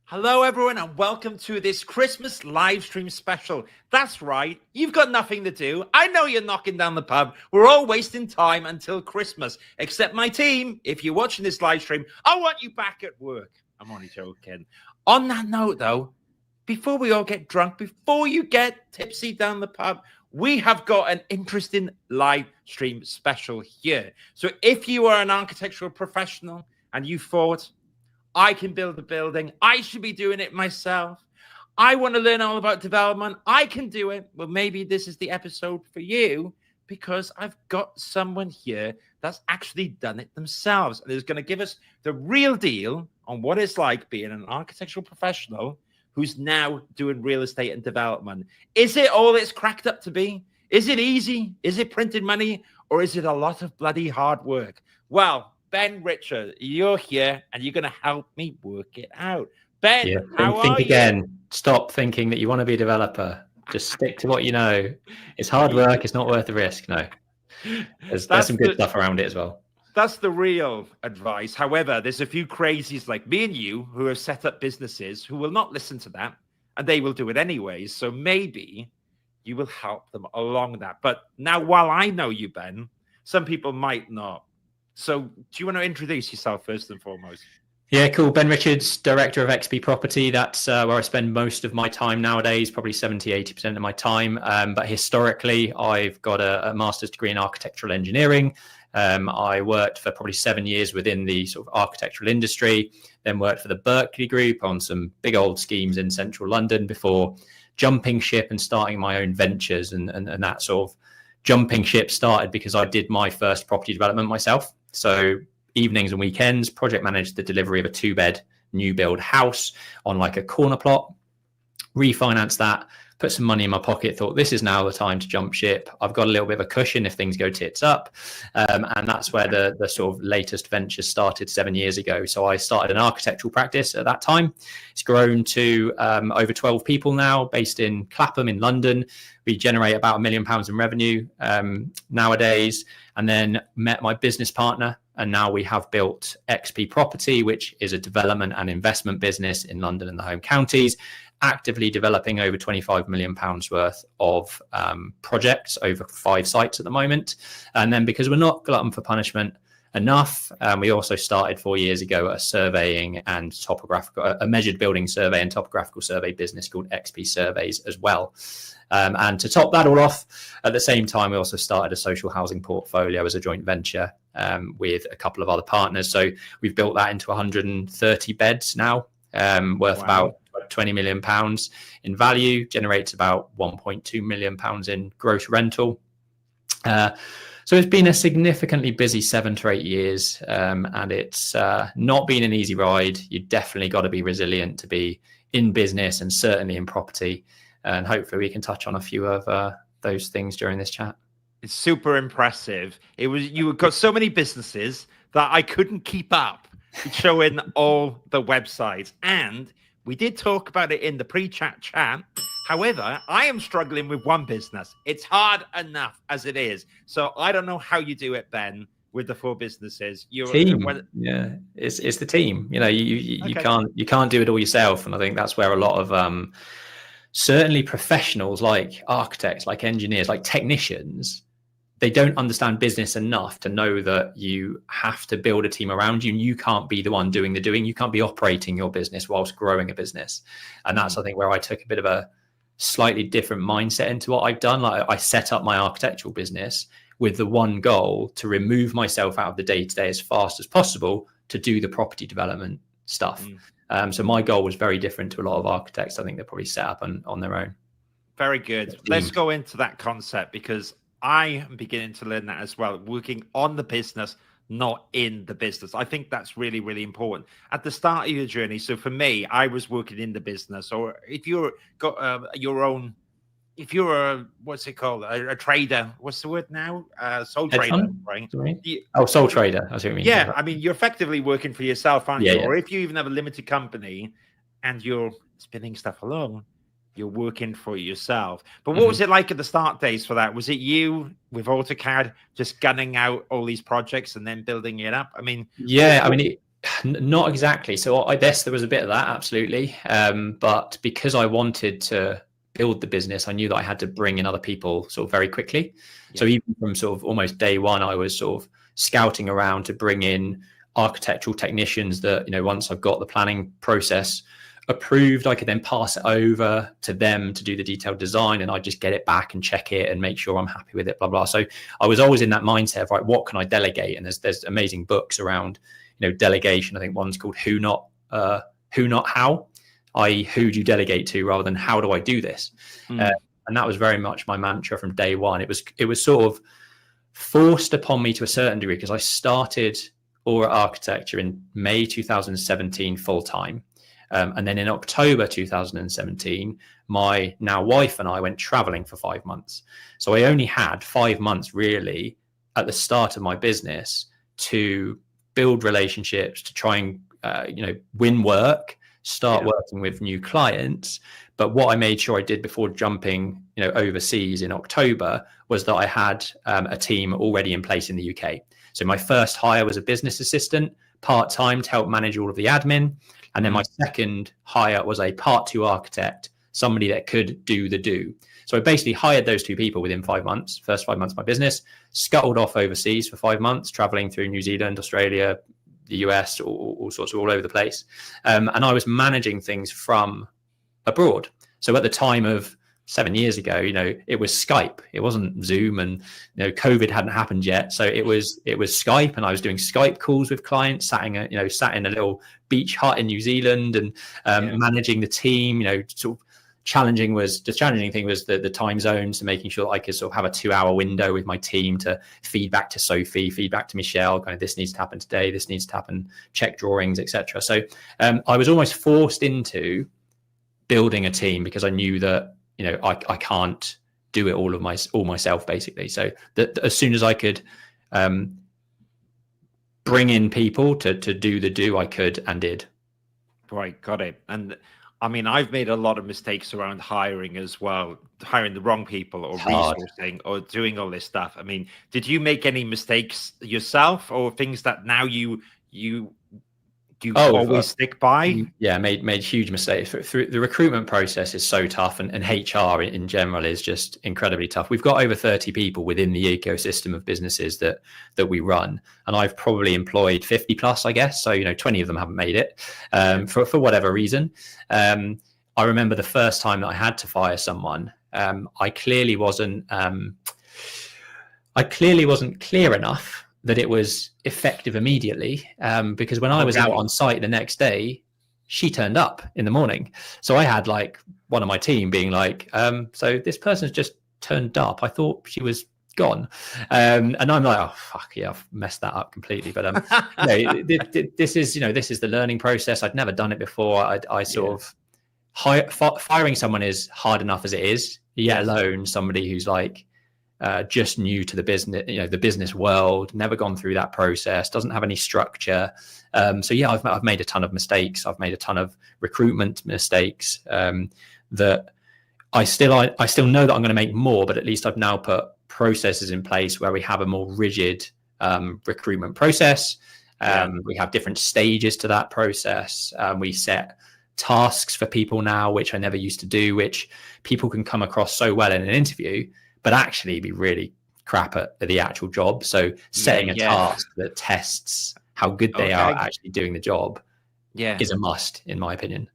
Hello, everyone, and welcome to this Christmas live stream special. That's right, you've got nothing to do. I know you're knocking down the pub. We're all wasting time until Christmas, except my team. If you're watching this live stream, I want you back at work. I'm only joking. On that note, though, before we all get drunk, before you get tipsy down the pub, we have got an interesting live stream special here. So if you are an architectural professional and you thought, I can build a building, I should be doing it myself, I want to learn all about development, I can do it, well, maybe this is the episode for you, because I've got someone here that's actually done it themselves and is going to give us the real deal on what it's like being an architectural professional who's now doing real estate and development. Is it all it's cracked up to be? Is it easy? Is it printed money? Or is it a lot of bloody hard work? Well, Ben Richard, you're here and you're going to help me work it out. Ben, think again. Stop thinking that you want to be a developer. Just stick to what you know. It's hard work. It's not worth the risk. No, there's some good stuff around it as well. That's the real advice. However, there's a few crazies like me and you who have set up businesses who will not listen to that, and they will do it anyways. So maybe you will help them along that. But now, while I know you, Ben, some people might not. So do you want to introduce yourself first and foremost? Yeah, cool. Ben Richards, Director of XP Property. That's where I spend most of my time nowadays, probably 70-80% of my time. But historically, I've got a master's degree in architectural engineering. I worked for probably 7 years within the sort of architectural industry, then worked for the Berkeley Group on some big old schemes in central London before jumping ship and starting my own ventures. And that sort of jumping ship started because I did my first property development myself. So evenings and weekends, project managed the delivery of a 2-bed new build house on like a corner plot, refinanced that, put some money in my pocket, thought this is now the time to jump ship. I've got a little bit of a cushion if things go tits up. And that's where the sort of latest venture started 7 years ago. So I started an architectural practice at that time. It's grown to over 12 people now, based in Clapham in London. We generate about £1 million in revenue nowadays, and then met my business partner. And now we have built XP Property, which is a development and investment business in London and the home counties, actively developing over £25 million worth of projects over 5 sites at the moment. And then because we're not glutton for punishment enough, we also started 4 years ago a surveying and a measured building survey and topographical survey business called XP Surveys as well. And to top that all off, at the same time, we also started a social housing portfolio as a joint venture with a couple of other partners. So we've built that into 130 beds now, worth about £20 million in value, generates about £1.2 million in gross rental. So it's been a significantly busy 7 to 8 years, and it's not been an easy ride. You definitely got to be resilient to be in business and certainly in property. And hopefully we can touch on a few of those things during this chat. It's super impressive. You got so many businesses that I couldn't keep up showing all the websites. And we did talk about it in the pre-chat chat. However, I am struggling with one business. It's hard enough as it is. So I don't know how you do it, Ben, with the 4 businesses. Team. Yeah, it's the team. You know, you can't do it all yourself. And I think that's where a lot of certainly professionals like architects, like engineers, like technicians, they don't understand business enough to know that you have to build a team around you, and you can't be the one doing the doing. You can't be operating your business whilst growing a business. And that's, I think, where I took a bit of a slightly different mindset into what I've done. Like, I set up my architectural business with the one goal to remove myself out of the day-to-day as fast as possible to do the property development stuff. So my goal was very different to a lot of architects. I think they're probably set up on their own. Very good. Let's go into that concept, because I am beginning to learn that as well, working on the business, not in the business. I think that's really, really important at the start of your journey. So for me, I was working in the business, or if you're got your own, if you're what's it called, a trader, what's the word now? Sole trader, right? Sole trader. I see what you mean. Yeah, I mean, you're effectively working for yourself, aren't you? Yeah. Or if you even have a limited company and you're spinning stuff along, you're working for yourself. But what was it like at the start days for that? Was it you with AutoCAD just gunning out all these projects and then building it up? I mean, Not exactly. So I guess there was a bit of that, absolutely. But because I wanted to build the business, I knew that I had to bring in other people sort of very quickly. So even from sort of almost day one, I was sort of scouting around to bring in architectural technicians that, once I've got the planning process approved, I could then pass it over to them to do the detailed design, and I just get it back and check it and make sure I'm happy with it, blah, blah. So I was always in that mindset of, right, what can I delegate? And there's amazing books around, delegation. I think one's called Who Not How, i.e. who do you delegate to rather than how do I do this? And that was very much my mantra from day one. It was sort of forced upon me to a certain degree because I started Aura Architecture in May 2017 full time. And then in October 2017, my now wife and I went traveling for 5 months. So I only had 5 months really at the start of my business to build relationships, to try and, win work, start working with new clients. But what I made sure I did before jumping, overseas in October was that I had a team already in place in the UK. So my first hire was a business assistant, part-time, to help manage all of the admin. And then my second hire was a part 2 architect, somebody that could do the do. So I basically hired those 2 people within 5 months, first 5 months of my business, scuttled off overseas for 5 months, traveling through New Zealand, Australia, the US, all sorts of all over the place. And I was managing things from abroad. So at the time of 7 years ago, it was Skype. It wasn't Zoom, and COVID hadn't happened yet. So it was Skype, and I was doing Skype calls with clients, sat in a little beach hut in New Zealand, and managing the team. Sort of challenging thing was the time zones, and making sure that I could sort of have a 2-hour window with my team to feedback to Sophie, feedback to Michelle, kind of this needs to happen today, this needs to happen, check drawings, etc. So I was almost forced into building a team because I knew that I can't do it all myself, basically. So that as soon as I could bring in people to do the do, I could and did. Right, got it. And I mean, I've made a lot of mistakes around hiring as well, hiring the wrong people or resourcing or doing all this stuff. I mean, did you make any mistakes yourself, or things that now you always stick by? Yeah, made huge mistakes. Through the recruitment process is so tough, and HR in general is just incredibly tough. We've got over 30 people within the ecosystem of businesses that we run, and I've probably employed 50 plus, I guess. So 20 of them haven't made it for whatever reason. I remember the first time that I had to fire someone. I clearly wasn't clear enough that it was effective immediately, because when I was out on site the next day, she turned up in the morning. So I had like one of my team being like, so this person's just turned up. I thought she was gone. And I'm like, oh, fuck yeah, I've messed that up completely. But this is the learning process. I'd never done it before. I sort of firing someone is hard enough as it is, yet alone somebody who's like, just new to the business, the business world, never gone through that process, doesn't have any structure. So yeah, I've made a ton of mistakes. I've made a ton of recruitment mistakes that I still know that I'm going to make more, but at least I've now put processes in place where we have a more rigid recruitment process. We have different stages to that process. We set tasks for people now, which I never used to do, which people can come across so well in an interview, but actually be really crap at the actual job. So setting a task that tests how good they are at actually doing the job is a must, in my opinion.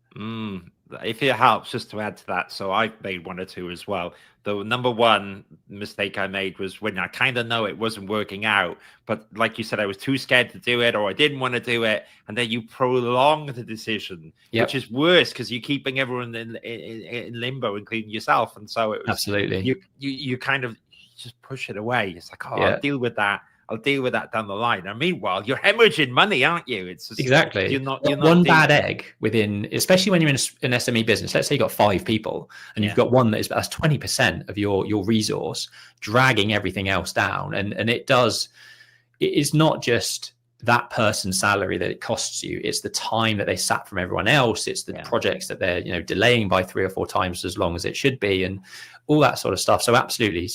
If it helps, just to add to that, so I've made 1 or 2 as well. The number one mistake I made was when I kind of know it wasn't working out, but like you said, I was too scared to do it, or I didn't want to do it, and then you prolong the decision, which is worse because you're keeping everyone in limbo, including yourself. And so it was absolutely you kind of just push it away. It's like, I'll deal with that. I'll deal with that down the line. And meanwhile, you're hemorrhaging money, aren't you? It's just, exactly. You're not one bad egg within, especially when you're in an SME business. Let's say you've got 5 people and you've got one that's 20% of your resource, dragging everything else down. And it's not just that person's salary that it costs you. It's the time that they sat from everyone else. It's the projects that they're delaying by 3 or 4 times as long as it should be, and all that sort of stuff. So absolutely,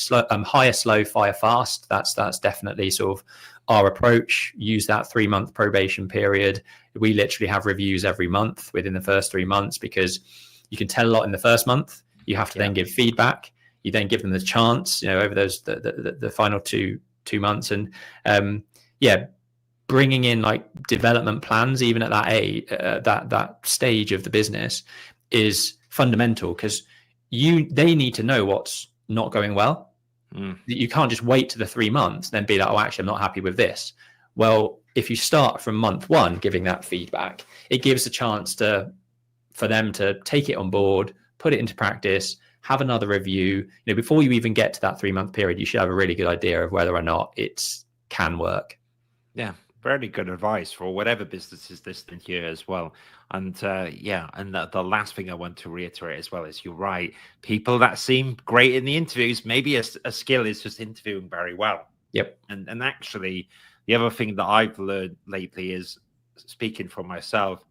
hire slow, fire fast. That's definitely sort of our approach, use that 3-month probation period. We literally have reviews every month within the first 3 months, because you can tell a lot in the first month. You have to then give feedback. You then give them the chance, over those the final two months, and bringing in like development plans even at that stage of the business is fundamental, because they need to know what's not going well. You can't just wait to the 3 months then be like, oh, actually I'm not happy with this. Well, if you start from month 1 giving that feedback, it gives a chance for them to take it on board, put it into practice, have another review. Before you even get to that 3-month period, you should have a really good idea of whether or not it can work. Yeah, very good advice for whatever business is listening here as well. And the last thing I want to reiterate as well is, you're right. People that seem great in the interviews, maybe a skill is just interviewing very well. Yep. And actually, the other thing that I've learned lately is, speaking for myself,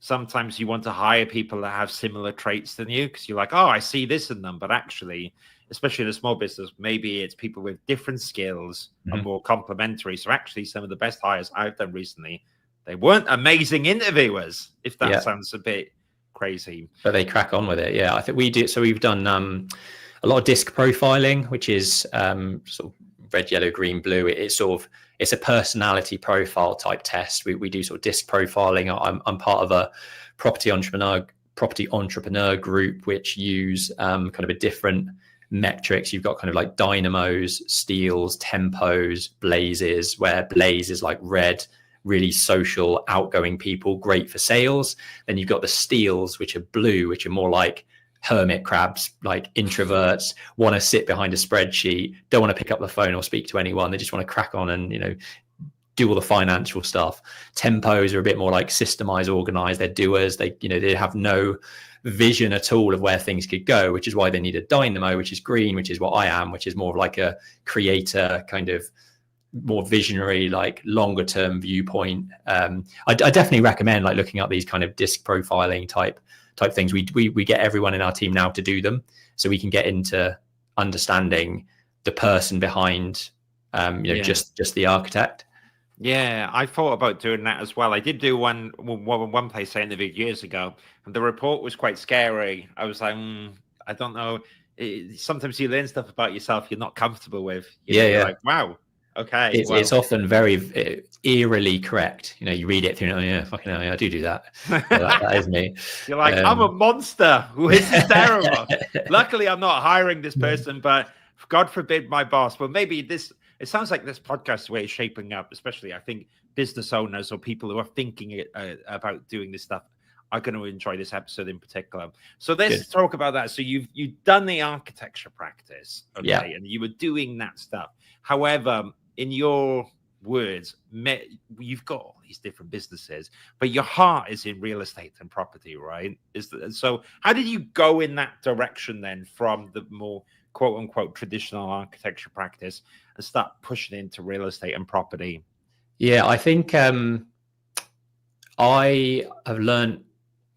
sometimes you want to hire people that have similar traits than you, because you're like, oh, I see this in them. But actually, especially in a small business, maybe it's people with different skills and more complementary. So actually, some of the best hires I've done recently, they weren't amazing interviewers, if that sounds a bit crazy. But they crack on with it. Yeah, I think we do. So we've done a lot of disc profiling, which is sort of red, yellow, green, blue. It's a personality profile type test. We do sort of disc profiling. I'm part of a property entrepreneur group, which use kind of a different metrics. You've got kind of like dynamos, steels, tempos, blazes, where blaze is like red, really social, outgoing people, great for sales. Then you've got the steels, which are blue, which are more like hermit crabs, like introverts, want to sit behind a spreadsheet, don't want to pick up the phone or speak to anyone. They just want to crack on and, do all the financial stuff. Tempos are a bit more like systemized, organized. They're doers. They have no vision at all of where things could go, which is why they need a dynamo, which is green, which is what I am, which is more of like a creator, kind of more visionary, like longer term viewpoint. I definitely recommend like looking up these kind of disc profiling type things. We get everyone in our team now to do them, so we can get into understanding the person behind just the architect. Yeah, I thought about doing that as well. I did do one place I interviewed years ago, and the report was quite scary. I was like, I don't know. Sometimes you learn stuff about yourself you're not comfortable with. You're like, wow, okay. It's often very eerily correct. You read it through, oh yeah, fucking hell, yeah, I do that. That is me. You're like, I'm a monster. This is terrible. Luckily, I'm not hiring this person, but God forbid my boss. Well, maybe this. It sounds like this podcast way is shaping up, especially I think business owners or people who are thinking about doing this stuff are going to enjoy this episode in particular. So let's talk about that. So you've done the architecture practice, okay, and you were doing that stuff. However, in your words, you've got all these different businesses, but your heart is in real estate and property, right? So how did you go in that direction then, from the more quote unquote traditional architecture practice and start pushing into real estate and property? Yeah, I think I have learned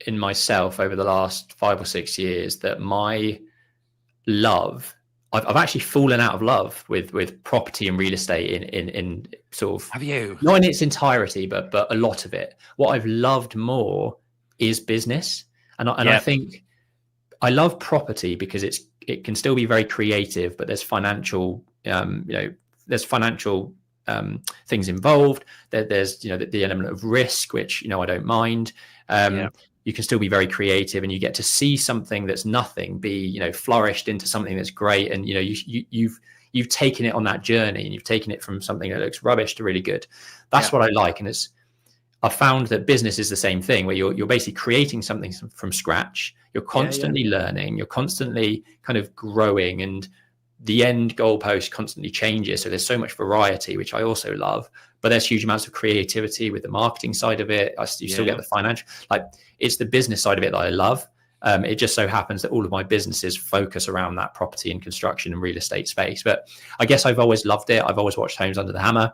in myself over the last 5 or 6 years that my love, I've actually fallen out of love with property and real estate in sort of, have you? Not in its entirety, but a lot of it. What I've loved more is business, and I think I love property because it can still be very creative, but there's financial things involved. There's the element of risk, which I don't mind. You can still be very creative, and you get to see something that's nothing be flourished into something that's great. And you've taken it on that journey, and you've taken it from something that looks rubbish to really good. That's what I like. And I've found that business is the same thing, where you're basically creating something from scratch. You're constantly learning, you're constantly kind of growing, and the end goalpost constantly changes. So there's so much variety, which I also love, but there's huge amounts of creativity with the marketing side of it. You still get the financial, like it's the business side of it that I love. It just so happens that all of my businesses focus around that property and construction and real estate space. But I guess I've always loved it. I've always watched Homes Under the Hammer.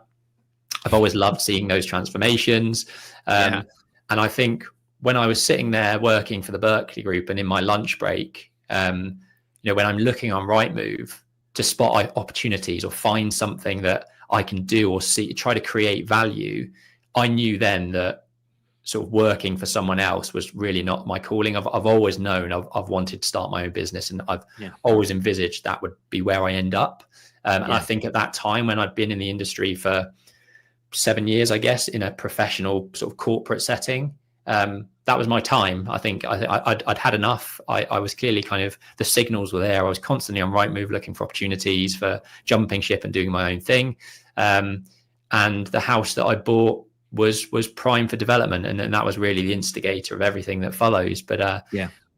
I've always loved seeing those transformations. And I think when I was sitting there working for the Berkeley Group, and in my lunch break, when I'm looking on Rightmove to spot opportunities or find something that I can do or try to create value, I knew then that sort of working for someone else was really not my calling. I've always known I've wanted to start my own business, and I've always envisaged that would be where I end up. And I think at that time, when I'd been in the industry for 7 years, I guess, in a professional sort of corporate setting, that was my time. I think I'd had enough. I was clearly kind of, the signals were there. I was constantly on Rightmove looking for opportunities for jumping ship and doing my own thing. And the house that I bought was prime for development, and that was really the instigator of everything that follows. But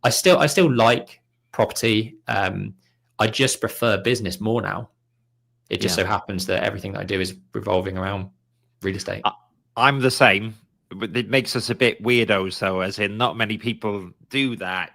I still like property. I just prefer business more now. It just so happens that everything that I do is revolving around real estate. I'm the same. But it makes us a bit weirdos, though, as in not many people do that.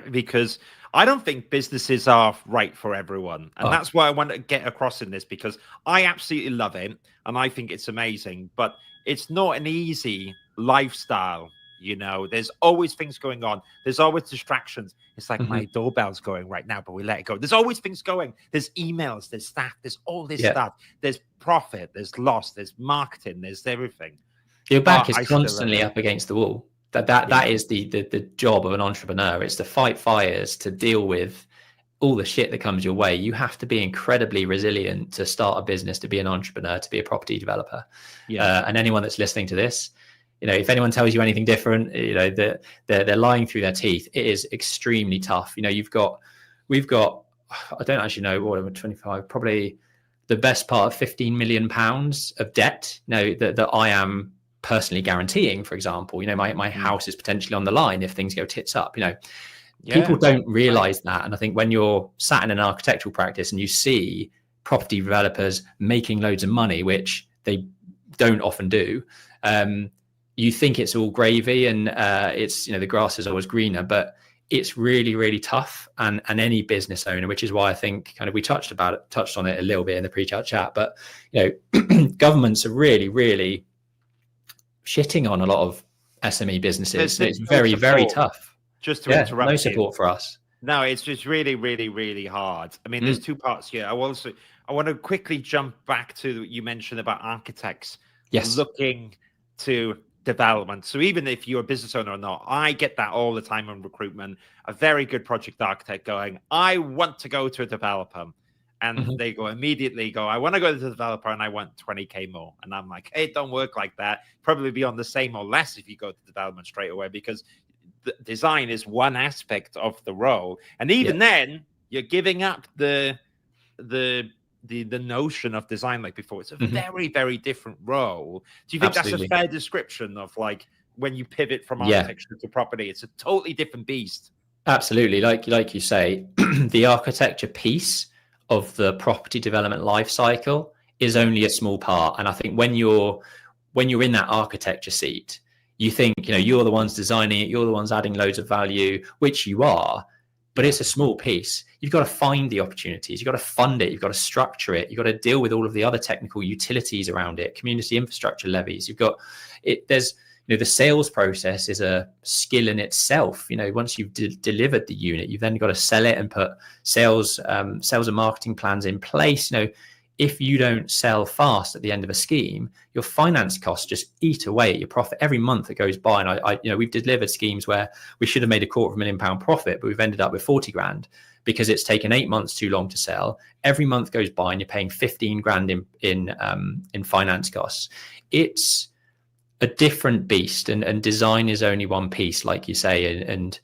Because I don't think businesses are right for everyone. And that's why I want to get across in this, because I absolutely love it and I think it's amazing, but it's not an easy lifestyle. You know, there's always things going on. There's always distractions. It's like my doorbell's going right now, but we let it go. There's always things going. There's emails, there's staff, there's all this stuff. There's profit, there's loss, there's marketing, there's everything. Your back is constantly up against the wall. That is the job of an entrepreneur. It's to fight fires, to deal with all the shit that comes your way. You have to be incredibly resilient to start a business, to be an entrepreneur, to be a property developer. And anyone that's listening to this, you know, if anyone tells you anything different, you know, they're lying through their teeth. It is extremely tough. You know, we've got, I don't actually know, what, 25, probably the best part of 15 million pounds of debt, you know, that I am personally guaranteeing. For example, you know, my house is potentially on the line if things go tits up. You know, people don't realize that. And I think when you're sat in an architectural practice and you see property developers making loads of money, which they don't often do, you think it's all gravy and it's, you know, the grass is always greener, but it's really, really tough. And any business owner, which is why I think kind of we touched on it a little bit in the pre-chat chat, but, you know, governments are really, really shitting on a lot of SME businesses. It's very, very tough. Just to interrupt no support for us. No, it's just really, really, really hard. I mean, there's two parts here. I want to quickly jump back to, you mentioned about architects looking to development. So even if you're a business owner or not, I get that all the time in recruitment. A very good project architect going, I want to go to a developer. And they immediately go, I want to go to the developer and I want 20K more. And I'm like, hey, it don't work like that. Probably be on the same or less if you go to development straight away, because the design is one aspect of the role. And even then, you're giving up the notion of design like before. It's a very, very different role. Do you think that's a fair description of like when you pivot from architecture to property? It's a totally different beast. Absolutely. Like you say, the architecture piece of the property development life cycle is only a small part. And I think when you're in that architecture seat, you think, you know, you're the ones designing it, you're the ones adding loads of value, which you are, but it's a small piece. You've got to find the opportunities, you've got to fund it, you've got to structure it, you've got to deal with all of the other technical utilities around it, community infrastructure levies. You've got it. There's, you know, the sales process is a skill in itself. You know, once you've delivered the unit, you've then got to sell it and put sales and marketing plans in place. You know, if you don't sell fast at the end of a scheme, your finance costs just eat away at your profit every month that goes by. And you know, we've delivered schemes where we should have made £250,000 profit, but we've ended up with 40 grand because it's taken 8 months too long to sell. Every month goes by and you're paying 15 grand in finance costs. It's a different beast, and design is only one piece, like you say, and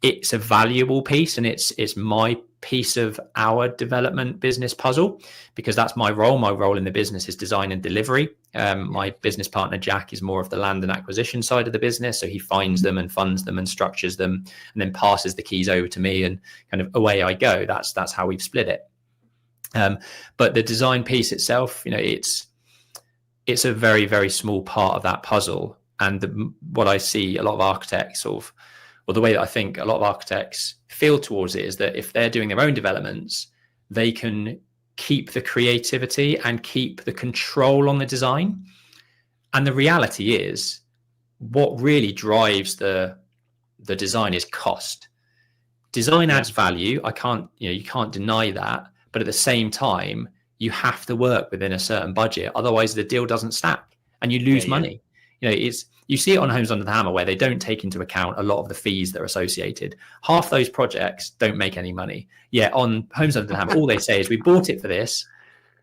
it's a valuable piece, and it's my piece of our development business puzzle, because that's my role. My role in the business is design and delivery. My business partner Jack is more of the land and acquisition side of the business, so he finds them and funds them and structures them and then passes the keys over to me, and kind of away I go. That's how we've split it. But the design piece itself, you know, it's a very, very small part of that puzzle. And what I see a lot of architects or the way that I think a lot of architects feel towards it is that if they're doing their own developments, they can keep the creativity and keep the control on the design. And the reality is, what really drives the design is cost. Design adds value. You can't deny that. But at the same time, you have to work within a certain budget, otherwise the deal doesn't stack and you lose money. You see it on Homes Under the Hammer, where they don't take into account a lot of the fees that are associated. Half those projects don't make any money. Yet on Homes Under the Hammer, all they say is, we bought it for this,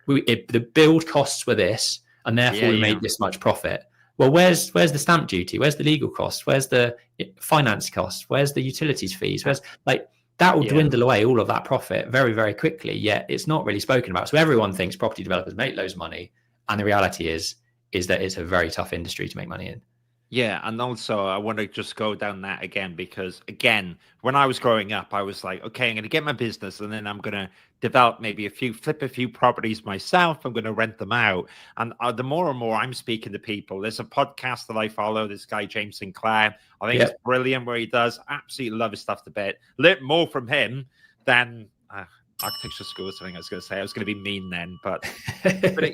the build costs were this, and therefore we made this much profit. Well, where's the stamp duty? Where's the legal costs? Where's the finance costs? Where's the utilities fees? Where's that will dwindle away all of that profit very, very quickly. Yet it's not really spoken about. So everyone thinks property developers make loads of money, and the reality is that it's a very tough industry to make money in. Yeah, and also I want to just go down that again, because again, when I was growing up, I was like, okay, I'm going to get my business, and then I'm going to develop maybe flip a few properties myself. I'm going to rent them out. And the more and more I'm speaking to people, there's a podcast that I follow, this guy, James Sinclair. I think it's brilliant where he does. Absolutely love his stuff to bit. Learn more from him than architecture school is something I was going to say. I was going to be mean then, but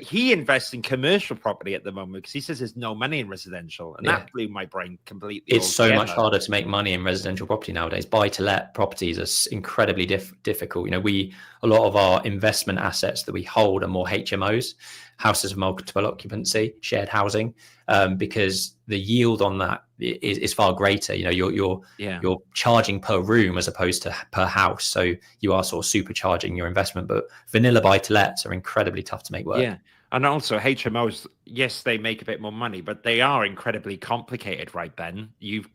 he invests in commercial property at the moment because he says there's no money in residential, and that blew my brain completely. It's so much harder to make money in residential property nowadays. Buy-to-let properties are incredibly difficult. A lot of our investment assets that we hold are more HMOs, houses of multiple occupancy, shared housing, because the yield on that is far greater. You're charging per room as opposed to per house, so you are sort of supercharging your investment. But vanilla buy-to-lets are incredibly tough to make work. Yeah, and also HMOs, yes, they make a bit more money, but they are incredibly complicated, right, Ben? You've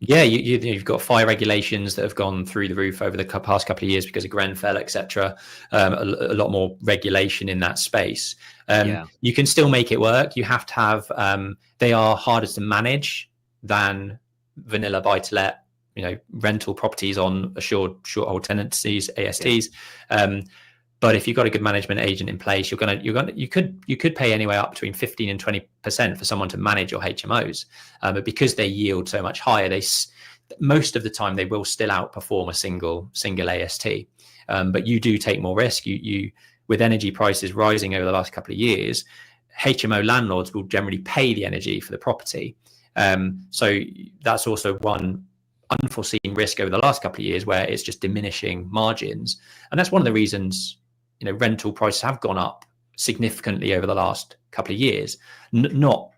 got fire regulations that have gone through the roof over the past couple of years because of Grenfell, etc. A lot more regulation in that space. You can still make it work. You have to have they are harder to manage than vanilla buy-to-let, rental properties on assured short hold tenancies, ASTs. But if you've got a good management agent in place, you could pay anywhere up between 15 and 20% for someone to manage your HMOs. But because they yield so much higher, most of the time they will still outperform a single AST. But you do take more risk. You with energy prices rising over the last couple of years, HMO landlords will generally pay the energy for the property. So that's also one unforeseen risk over the last couple of years, where it's just diminishing margins. And that's one of the reasons rental prices have gone up significantly over the last couple of years. Not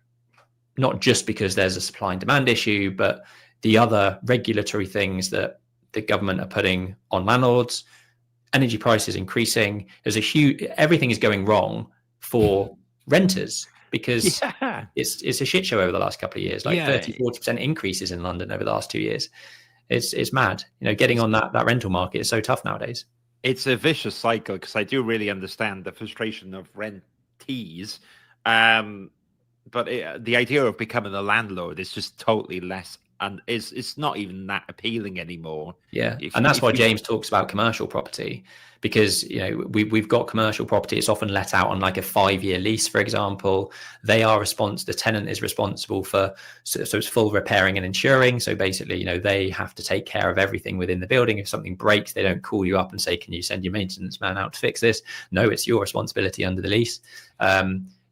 just because there's a supply and demand issue, but the other regulatory things that the government are putting on landlords, energy prices increasing. Everything is going wrong for renters because it's a shit show over the last couple of years, 30-40% increases in London over the last 2 years. It's mad. Getting on that rental market is so tough nowadays. It's a vicious cycle, because I do really understand the frustration of rentees. But the idea of becoming a landlord is just totally less, and it's not even that appealing anymore. And that's why James talks about commercial property, because we've got commercial property. It's often let out on like a 5-year lease, for example. The tenant is responsible for, so it's full repairing and insuring. So basically, they have to take care of everything within the building. If something breaks, they don't call you up and say, can you send your maintenance man out to fix this? No, it's your responsibility under the lease.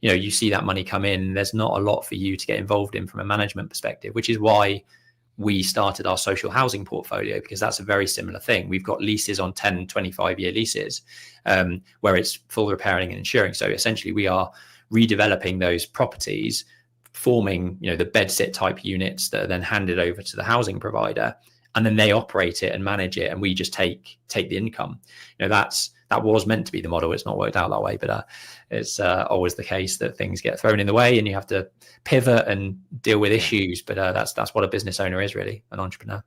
You see that money come in. There's not a lot for you to get involved in from a management perspective, which is why we started our social housing portfolio, because that's a very similar thing. We've got leases on 10, 25-year leases where it's full repairing and insuring. So essentially we are redeveloping those properties, forming the bed sit type units that are then handed over to the housing provider, and then they operate it and manage it, and we just take the income. That was meant to be the model. It's not worked out that way, but it's always the case that things get thrown in the way and you have to pivot and deal with issues. But that's what a business owner is, really, an entrepreneur.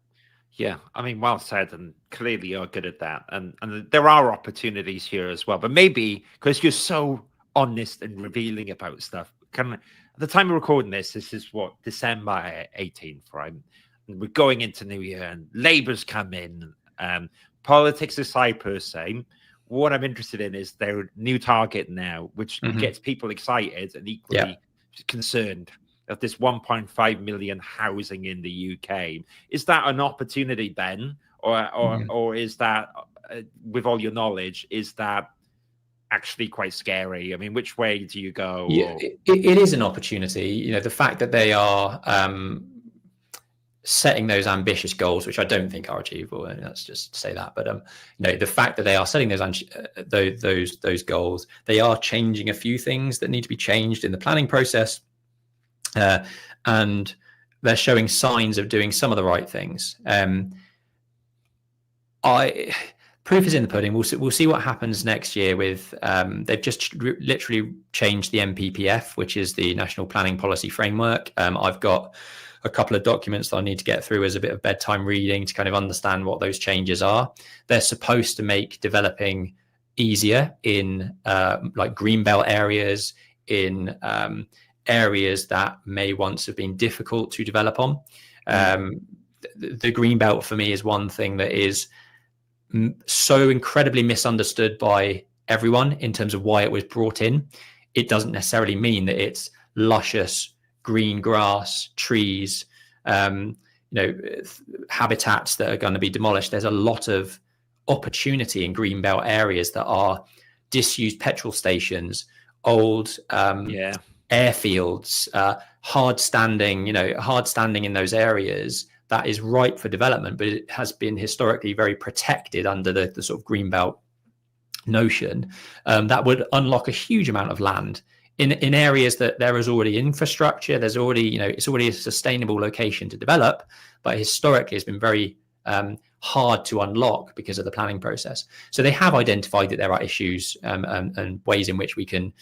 Yeah, I mean, well said, and clearly you're good at that. And there are opportunities here as well, but maybe because you're so honest and revealing about stuff. At the time of recording this is what, December 18th, right? And we're going into New Year, and Labour's come in. Politics aside per se, what I'm interested in is their new target now, which gets people excited and equally concerned of this 1.5 million housing in the UK. Is that an opportunity, Ben? Or is that, with all your knowledge, is that actually quite scary? I mean, which way do you go? It is an opportunity. The fact that they are setting those ambitious goals, which I don't think are achievable, and let's just say that. But the fact that they are setting those goals, they are changing a few things that need to be changed in the planning process, and they're showing signs of doing some of the right things. Proof is in the pudding. We'll see what happens next year with. They've just literally changed the NPPF, which is the National Planning Policy Framework. I've got a couple of documents that I need to get through as a bit of bedtime reading to kind of understand what those changes are. They're supposed to make developing easier in like greenbelt areas, in areas that may once have been difficult to develop on. The greenbelt for me is one thing that is so incredibly misunderstood by everyone in terms of why it was brought in. It doesn't necessarily mean that it's luscious green grass, trees, habitats that are going to be demolished. There's a lot of opportunity in greenbelt areas that are disused petrol stations, old airfields, hard standing in those areas. That is ripe for development, but it has been historically very protected under the sort of greenbelt notion. That would unlock a huge amount of land in areas that there is already infrastructure. There's already, it's already a sustainable location to develop, but historically it's been very hard to unlock because of the planning process. So they have identified that there are issues and ways in which we can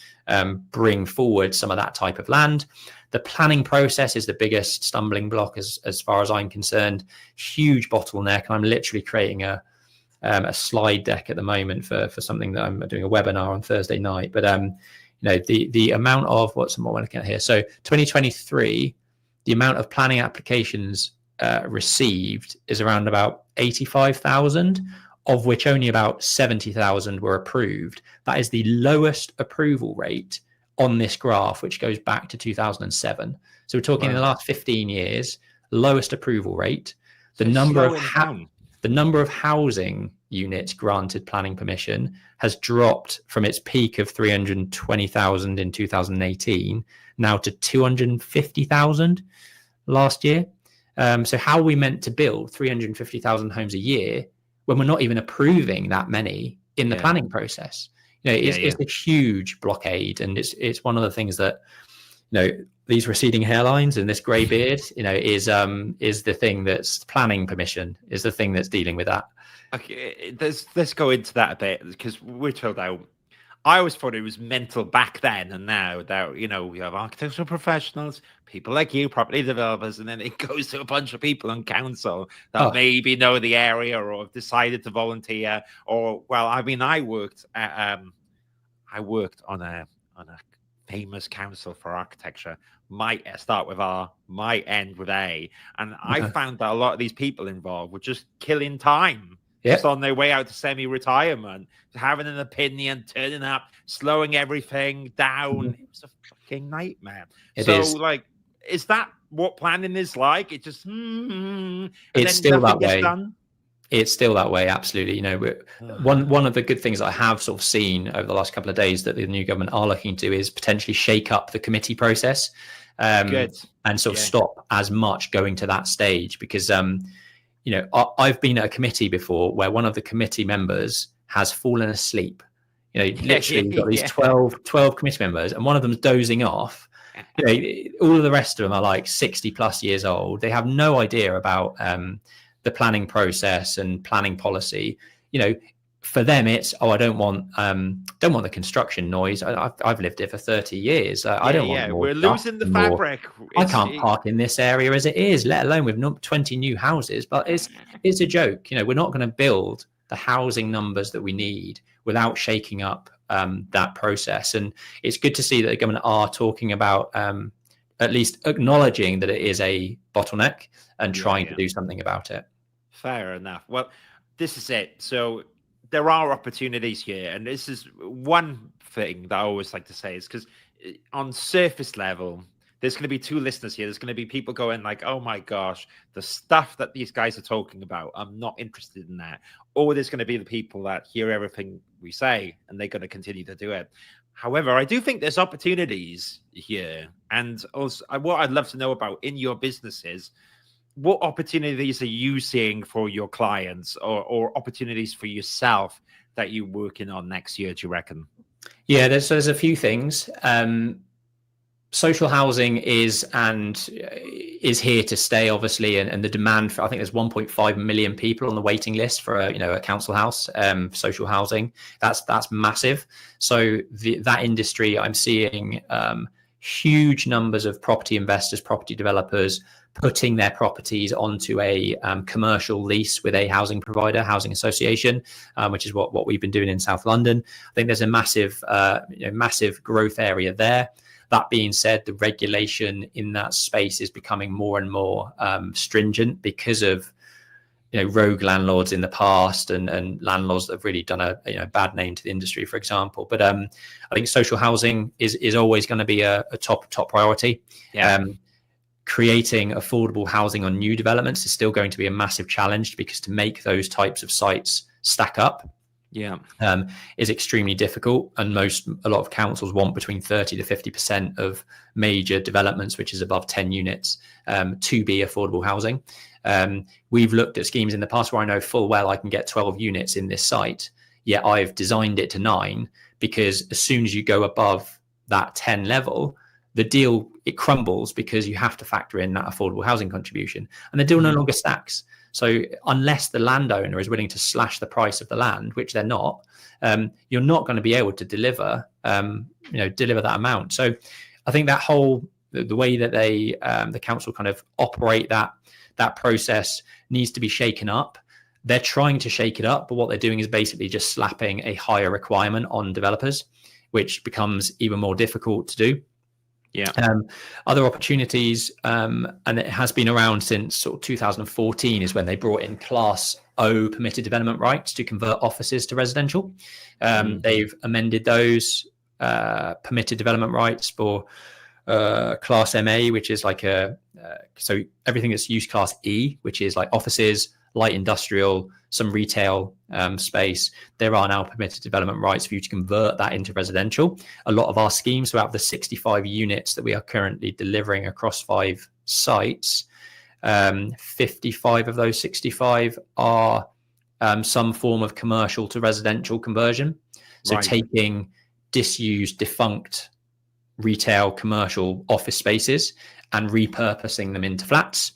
bring forward some of that type of land. The planning process is the biggest stumbling block as far as I'm concerned. Huge bottleneck. I'm literally creating a slide deck at the moment for something that I'm doing a webinar on Thursday night. But the amount of what am I looking at here? So 2023, the amount of planning applications received is around about 85,000, of which only about 70,000 were approved. That is the lowest approval rate on this graph, which goes back to 2007. So we're talking in the last 15 years, lowest approval rate. The number of housing units granted planning permission has dropped from its peak of 320,000 in 2018 now to 250,000 last year. So how are we meant to build 350,000 homes a year when we're not even approving that many in the planning process? It's a huge blockade, and it's one of the things that these receding hairlines and this grey beard is the thing that's planning permission is the thing that's dealing with that. Okay, let's go into that a bit, because we're told out. I always thought it was mental back then, and now that we have architectural professionals, people like you, property developers, and then it goes to a bunch of people on council that maybe know the area or have decided to volunteer. Or I worked on a famous council for architecture. Might start with R, might end with A, and I found that a lot of these people involved were just killing time. Just on their way out to semi-retirement, having an opinion, turning up, slowing everything down. It was a fucking nightmare. Is that what planning is like? It just it's still that way. It's still that way, absolutely. One of the good things I have sort of seen over the last couple of days that the new government are looking to is potentially shake up the committee process, and sort of stop as much going to that stage, because I've been at a committee before where one of the committee members has fallen asleep. Literally you've got these 12 committee members, and one of them's dozing off. All of the rest of them are like 60 plus years old. They have no idea about the planning process and planning policy. For them it's I don't want the construction noise. I've lived here for 30 years. I don't want more. We're losing the fabric. I can't park in this area as it is, let alone with 20 new houses. But it's a joke. We're not going to build the housing numbers that we need without shaking up that process. And it's good to see that the government are talking about at least acknowledging that it is a bottleneck and trying to do something about it. Fair enough. Well, this is it. So there are opportunities here, and this is one thing that I always like to say is because on surface level, there's going to be two listeners here. There's going to be people going like, oh my gosh, the stuff that these guys are talking about, I'm not interested in that. Or there's going to be the people that hear everything we say and they're going to continue to do it. However, I do think there's opportunities here. And also what I'd love to know about in your businesses, what opportunities are you seeing for your clients, or opportunities for yourself that you're working on next year, do you reckon? Yeah, there's a few things. Social housing is here to stay, obviously, and the demand for, I think there's 1.5 million people on the waiting list for a council house, social housing. That's massive. So that industry, I'm seeing huge numbers of property investors, property developers putting their properties onto a commercial lease with a housing provider, housing association, which is what we've been doing in South London. I think there's a massive growth area there. That being said, the regulation in that space is becoming more and more stringent because of rogue landlords in the past and landlords that have really done a bad name to the industry, for example. But I think social housing is always going to be a top priority. Yeah. Creating affordable housing on new developments is still going to be a massive challenge, because to make those types of sites stack up is extremely difficult, and a lot of councils want between 30 to 50% of major developments, which is above 10 units, to be affordable housing. We've looked at schemes in the past where I know full well I can get 12 units in this site, yet I've designed it to 9, because as soon as you go above that 10 level, the deal, it crumbles, because you have to factor in that affordable housing contribution, and the deal no longer stacks. So unless the landowner is willing to slash the price of the land, which they're not, you're not going to be able to deliver that amount. So I think that the way that the council kind of operate that process needs to be shaken up. They're trying to shake it up, but what they're doing is basically just slapping a higher requirement on developers, which becomes even more difficult to do. Yeah. Other opportunities, and it has been around since sort of 2014, is when they brought in Class O permitted development rights to convert offices to residential. They've amended those permitted development rights for Class MA, which is like so everything that's use Class E, which is like offices, light industrial, some retail space. There are now permitted development rights for you to convert that into residential. A lot of our schemes, so out of the 65 units that we are currently delivering across 5 sites, 55 of those 65 are some form of commercial to residential conversion. So taking disused, defunct retail, commercial office spaces and repurposing them into flats.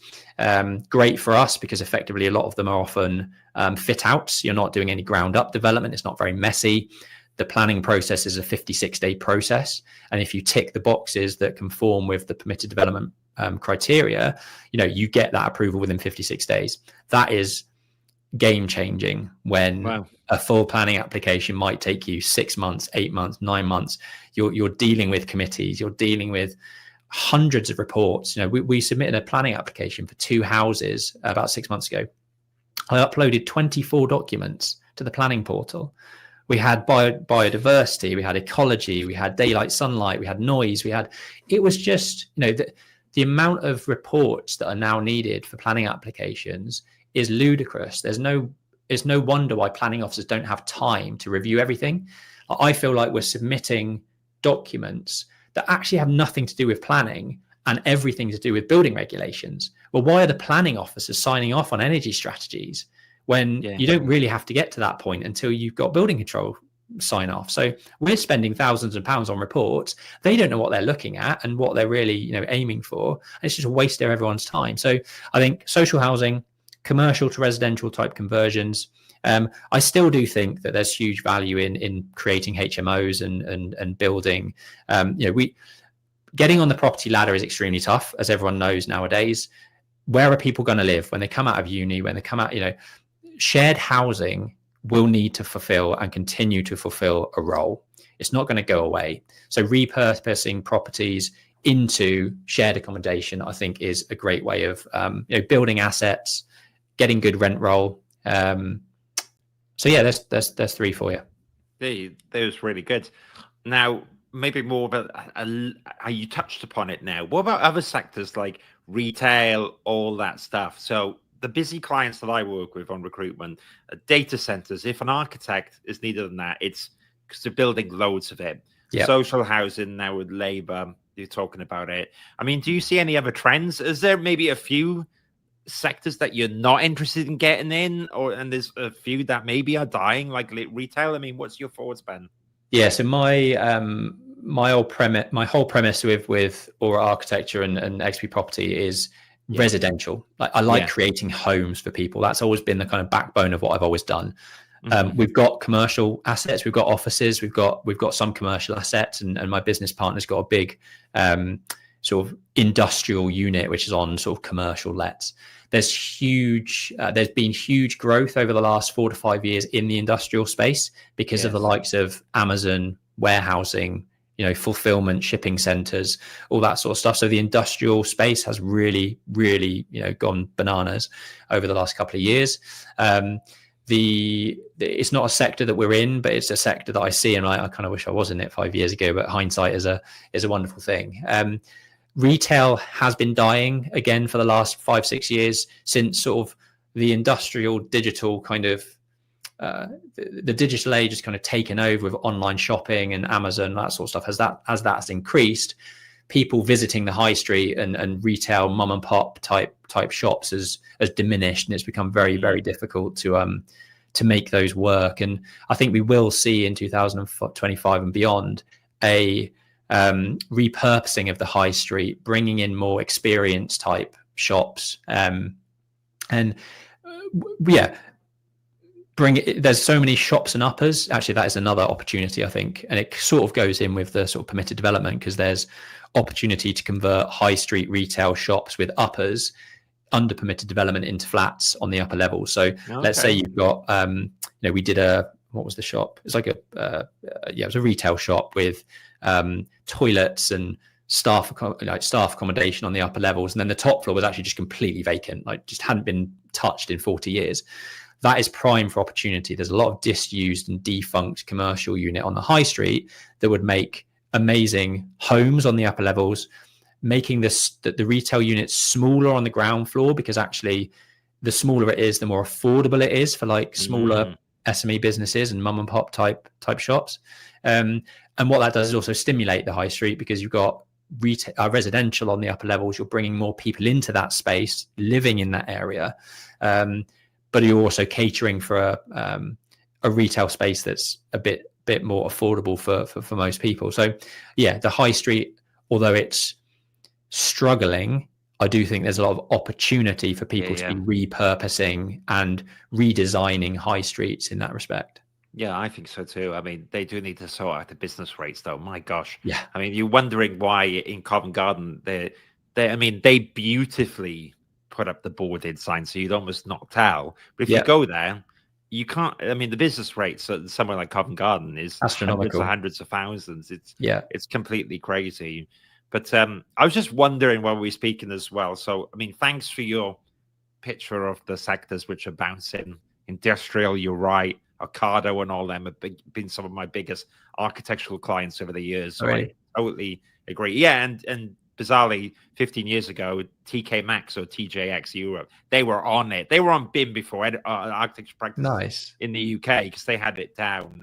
Great for us, because effectively a lot of them are often fit outs. You're not doing any ground up development. It's not very messy. The planning process is a 56-day process. And if you tick the boxes that conform with the permitted development criteria, you get that approval within 56 days. That is game changing, when a full planning application might take you 6 months, 8 months, 9 months. You're dealing with committees, you're dealing with hundreds of reports. We submitted a planning application for 2 houses about 6 months ago. I uploaded 24 documents to the planning portal. We had biodiversity, we had ecology, we had daylight sunlight, we had noise, it was just, the amount of reports that are now needed for planning applications is ludicrous. It's no wonder why planning officers don't have time to review everything. I feel like we're submitting documents that actually have nothing to do with planning and everything to do with building regulations. Well, why are the planning officers signing off on energy strategies when you don't really have to get to that point until you've got building control sign off? So we're spending thousands of pounds on reports. They don't know what they're looking at and what they're really aiming for. And it's just a waste of everyone's time. So I think social housing, commercial to residential type conversions. I still do think that there's huge value in creating HMOs and building. Getting on the property ladder is extremely tough, as everyone knows nowadays. Where are people going to live when they come out of uni? When they come out, shared housing will need to fulfill and continue to fulfill a role. It's not going to go away. So repurposing properties into shared accommodation, I think, is a great way of building assets, getting good rent roll. So yeah, there's 3 for you. That was really good. Now, maybe more about you touched upon it now. What about other sectors like retail, all that stuff? So the busy clients that I work with on recruitment, data centers, if an architect is needed in that, it's because they're building loads of it. Yep. Social housing now with labor, you're talking about it. I mean, do you see any other trends? Is there maybe a few sectors that you're not interested in getting in, and there's a few that maybe are dying, like retail? I mean, what's your thoughts, Ben? Yeah, so my whole premise with Aura Architecture and XP Property is residential. Like, I like creating homes for people. That's always been the kind of backbone of what I've always done. We've got commercial assets, we've got offices, we've got some commercial assets, and my business partner's got a big sort of industrial unit which is on sort of commercial lets. There's been huge growth over the last 4 to 5 years in the industrial space because of the likes of Amazon, warehousing, fulfillment, shipping centers, all that sort of stuff. So the industrial space has really, really, gone bananas over the last couple of years. It's not a sector that we're in, but it's a sector that I see, and I kind of wish I was in it 5 years ago, but hindsight is a wonderful thing. Retail has been dying again for the last 5-6 years, since sort of the industrial digital kind of the digital age has kind of taken over with online shopping and Amazon, that sort of stuff. As that's increased, people visiting the high street and retail mum and pop type shops has diminished, and it's become very, very difficult to make those work. And I think we will see in 2025 and beyond a repurposing of the high street, bringing in more experience type shops, there's so many shops and uppers. Actually, that is another opportunity, I think, and it sort of goes in with the sort of permitted development, because there's opportunity to convert high street retail shops with uppers under permitted development into flats on the upper level. So let's say you've got we did what was the shop? It's like it was a retail shop with toilets and staff accommodation on the upper levels, and then the top floor was actually just completely vacant, like just hadn't been touched in 40 years. That is prime for opportunity. There's a lot of disused and defunct commercial unit on the high street that would make amazing homes on the upper levels, making the retail units smaller on the ground floor, because actually the smaller it is, the more affordable it is for like smaller SME businesses and mum and pop type shops. And what that does is also stimulate the high street, because you've got residential on the upper levels. You're bringing more people into that space, living in that area. But you're also catering for a retail space that's a bit more affordable for most people. So yeah, the high street, although it's struggling, I do think there's a lot of opportunity for people to be repurposing and redesigning high streets in that respect. Yeah, I think so too. I mean, they do need to sort out the business rates, though. My gosh. Yeah. I mean, you're wondering why in Covent Garden they beautifully put up the boarded sign, so you'd almost not tell. But if you go there, you can't. I mean, the business rates at somewhere like Covent Garden is astronomical, hundreds of thousands. It's completely crazy. But I was just wondering while we were speaking as well. So, I mean, thanks for your picture of the sectors which are bouncing. Industrial, you're right. Ocado and all them have been some of my biggest architectural clients over the years. So I totally agree. Yeah, and bizarrely, 15 years ago, TK Maxx or TJX Europe, they were on it. They were on BIM before architecture practice in the UK, because they had it down.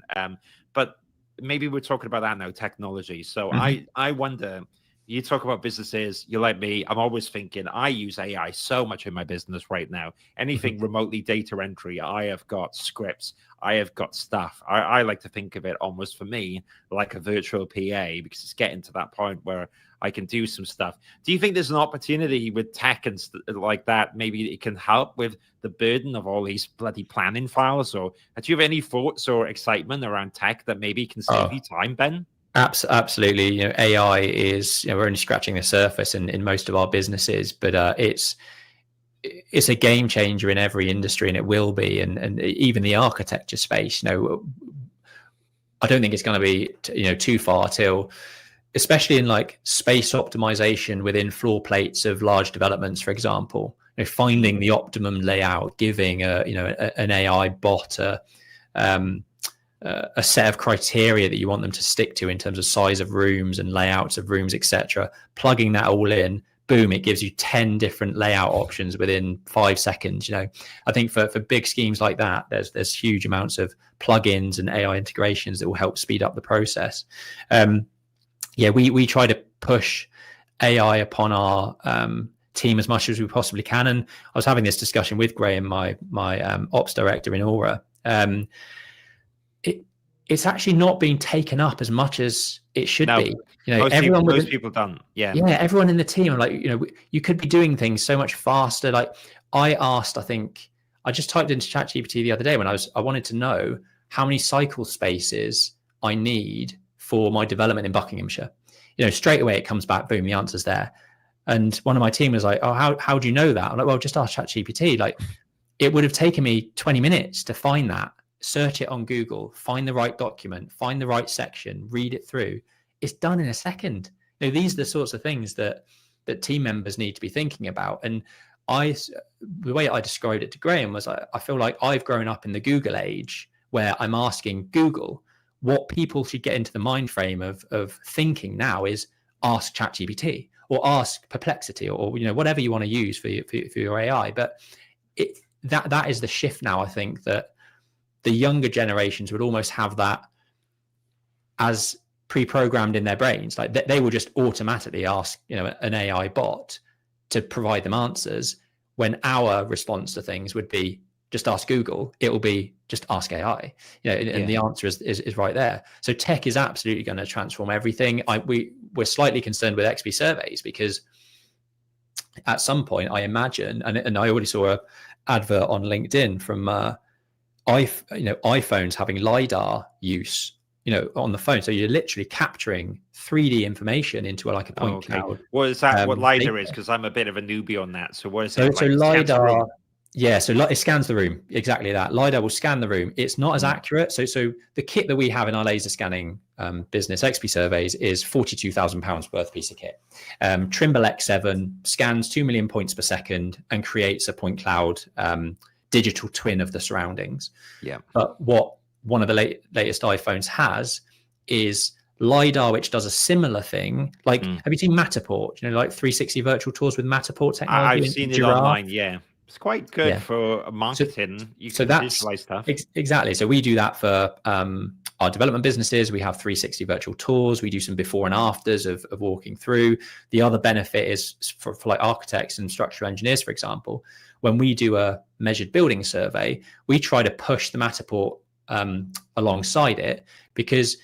But maybe we're talking about that now, technology. So I wonder, you talk about businesses, you're like me, I'm always thinking, I use AI so much in my business right now. Anything remotely data entry, I have got scripts, I have got stuff. I like to think of it almost for me like a virtual PA, because it's getting to that point where I can do some stuff. Do you think there's an opportunity with tech and like that? Maybe it can help with the burden of all these bloody planning files? Or do you have any thoughts or excitement around tech that maybe can save you time, Ben? Absolutely. AI is, we're only scratching the surface in most of our businesses, but it's a game changer in every industry, and it will be. And even the architecture space, I don't think it's going to be, too far till, especially in like space optimization within floor plates of large developments, for example, finding the optimum layout, giving an AI bot a set of criteria that you want them to stick to in terms of size of rooms and layouts of rooms, etc. Plugging that all in, boom, it gives you 10 different layout options within 5 seconds. I think for big schemes like that, there's huge amounts of plugins and AI integrations that will help speed up the process. We try to push AI upon our team as much as we possibly can. And I was having this discussion with Graham, my ops director in Aura. It's actually not being taken up as much as it should be. Most people don't. Yeah, everyone in the team, like, you could be doing things so much faster. Like I just typed into ChatGPT the other day when I wanted to know how many cycle spaces I need for my development in Buckinghamshire. Straight away it comes back, boom, the answer's there. And one of my team was like, oh, how do you know that? I'm like, well, just ask ChatGPT. Like, it would have taken me 20 minutes to find that, search it on Google, find the right document, find the right section, read it through. It's done in a second. These are the sorts of things that team members need to be thinking about. And the way I described it to Graham was, I feel like I've grown up in the Google age where I'm asking Google. What people should get into the mind frame of thinking now is ask ChatGPT or ask Perplexity or whatever you want to use for your AI. But that is the shift now. I think that the younger generations would almost have that as pre-programmed in their brains. Like they will just automatically ask an AI bot to provide them answers, when our response to things would be just ask Google. It will be just ask AI, and the answer is right there. So tech is absolutely going to transform everything. We're slightly concerned with XP surveys because at some point, I imagine, and I already saw a advert on LinkedIn from iPhones having LiDAR use, on the phone. So you're literally capturing 3D information into a point cloud. What is that? What LiDAR is? Because I'm a bit of a newbie on that. So what is it? So LiDAR. Yeah, so it scans the room. Exactly that. LiDAR will scan the room. It's not as accurate. So the kit that we have in our laser scanning business, XP Surveys, is £42,000 worth piece of kit. Trimble X7 scans 2 million points per second and creates a point cloud digital twin of the surroundings. Yeah. But what one of the latest iPhones has is LiDAR, which does a similar thing. Like, have you seen Matterport? Like 360 virtual tours with Matterport technology? I've seen it online, yeah. It's quite good for marketing. You can visualize stuff. Exactly. So we do that for our development businesses. We have 360 virtual tours. We do some before and afters of walking through. The other benefit is for like architects and structural engineers, for example, when we do a measured building survey, we try to push the Matterport alongside it, because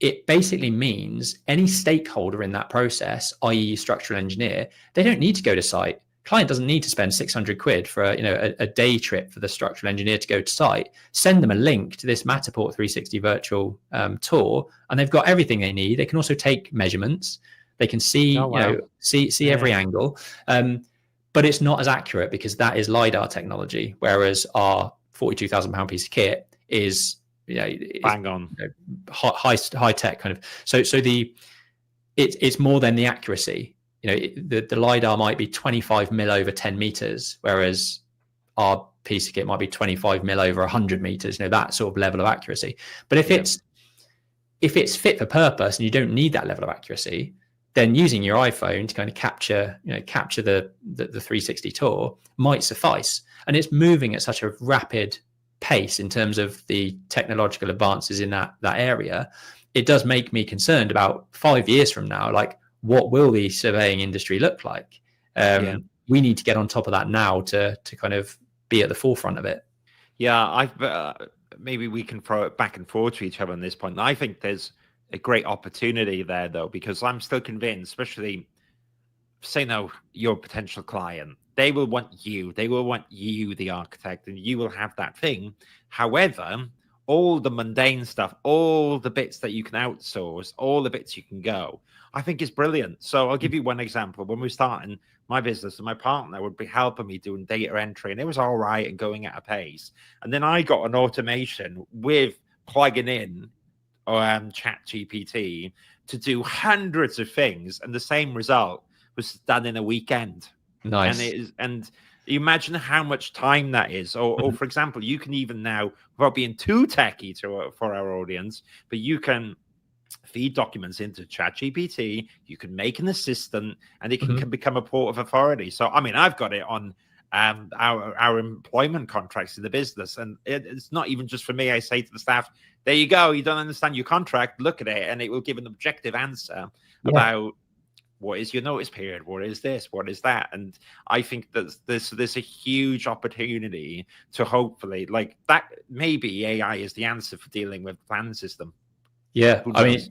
it basically means any stakeholder in that process, i.e. structural engineer, they don't need to go to site. Client doesn't need to spend 600 quid for a day trip for the structural engineer to go to site. Send them a link to this Matterport 360 virtual tour, and they've got everything they need. They can also take measurements. They can see see every angle, but it's not as accurate because that is LiDAR technology, whereas our £42,000 piece of kit is bang on, high tech kind of. So it's more than the accuracy. The LiDAR might be 25 mil over 10 meters, whereas our piece of kit might be 25 mil over 100 meters, that sort of level of accuracy. But if it's fit for purpose and you don't need that level of accuracy, then using your iPhone to kind of capture the 360 tour might suffice. And it's moving at such a rapid pace in terms of the technological advances in that area. It does make me concerned about 5 years from now, like, what will the surveying industry look like? We need to get on top of that now to kind of be at the forefront of it. Yeah, maybe we can throw it back and forth to each other on this point. I think there's a great opportunity there, though, because I'm still convinced, especially, say now, your potential client, they will want you, the architect, and you will have that thing. However, all the mundane stuff, all the bits that you can outsource, all the bits you can go, I think is brilliant. So I'll give you one example. When we were starting my business, and my partner would be helping me doing data entry, and it was all right and going at a pace. And then I got an automation with plugging in ChatGPT to do hundreds of things, and the same result was done in a weekend. Nice. And you imagine how much time that is. Or for example, you can even now, without being too techy for our audience, but you can feed documents into ChatGPT, you can make an assistant, and it can become a port of authority. So, I mean, I've got it on our employment contracts in the business, and it's not even just for me. I say to the staff, there you go, you don't understand your contract, look at it, and it will give an objective answer about what is your notice period? What is this? What is that? And I think that there's a huge opportunity to hopefully, like, that maybe AI is the answer for dealing with the planning system. Yeah, Who I mean, knows?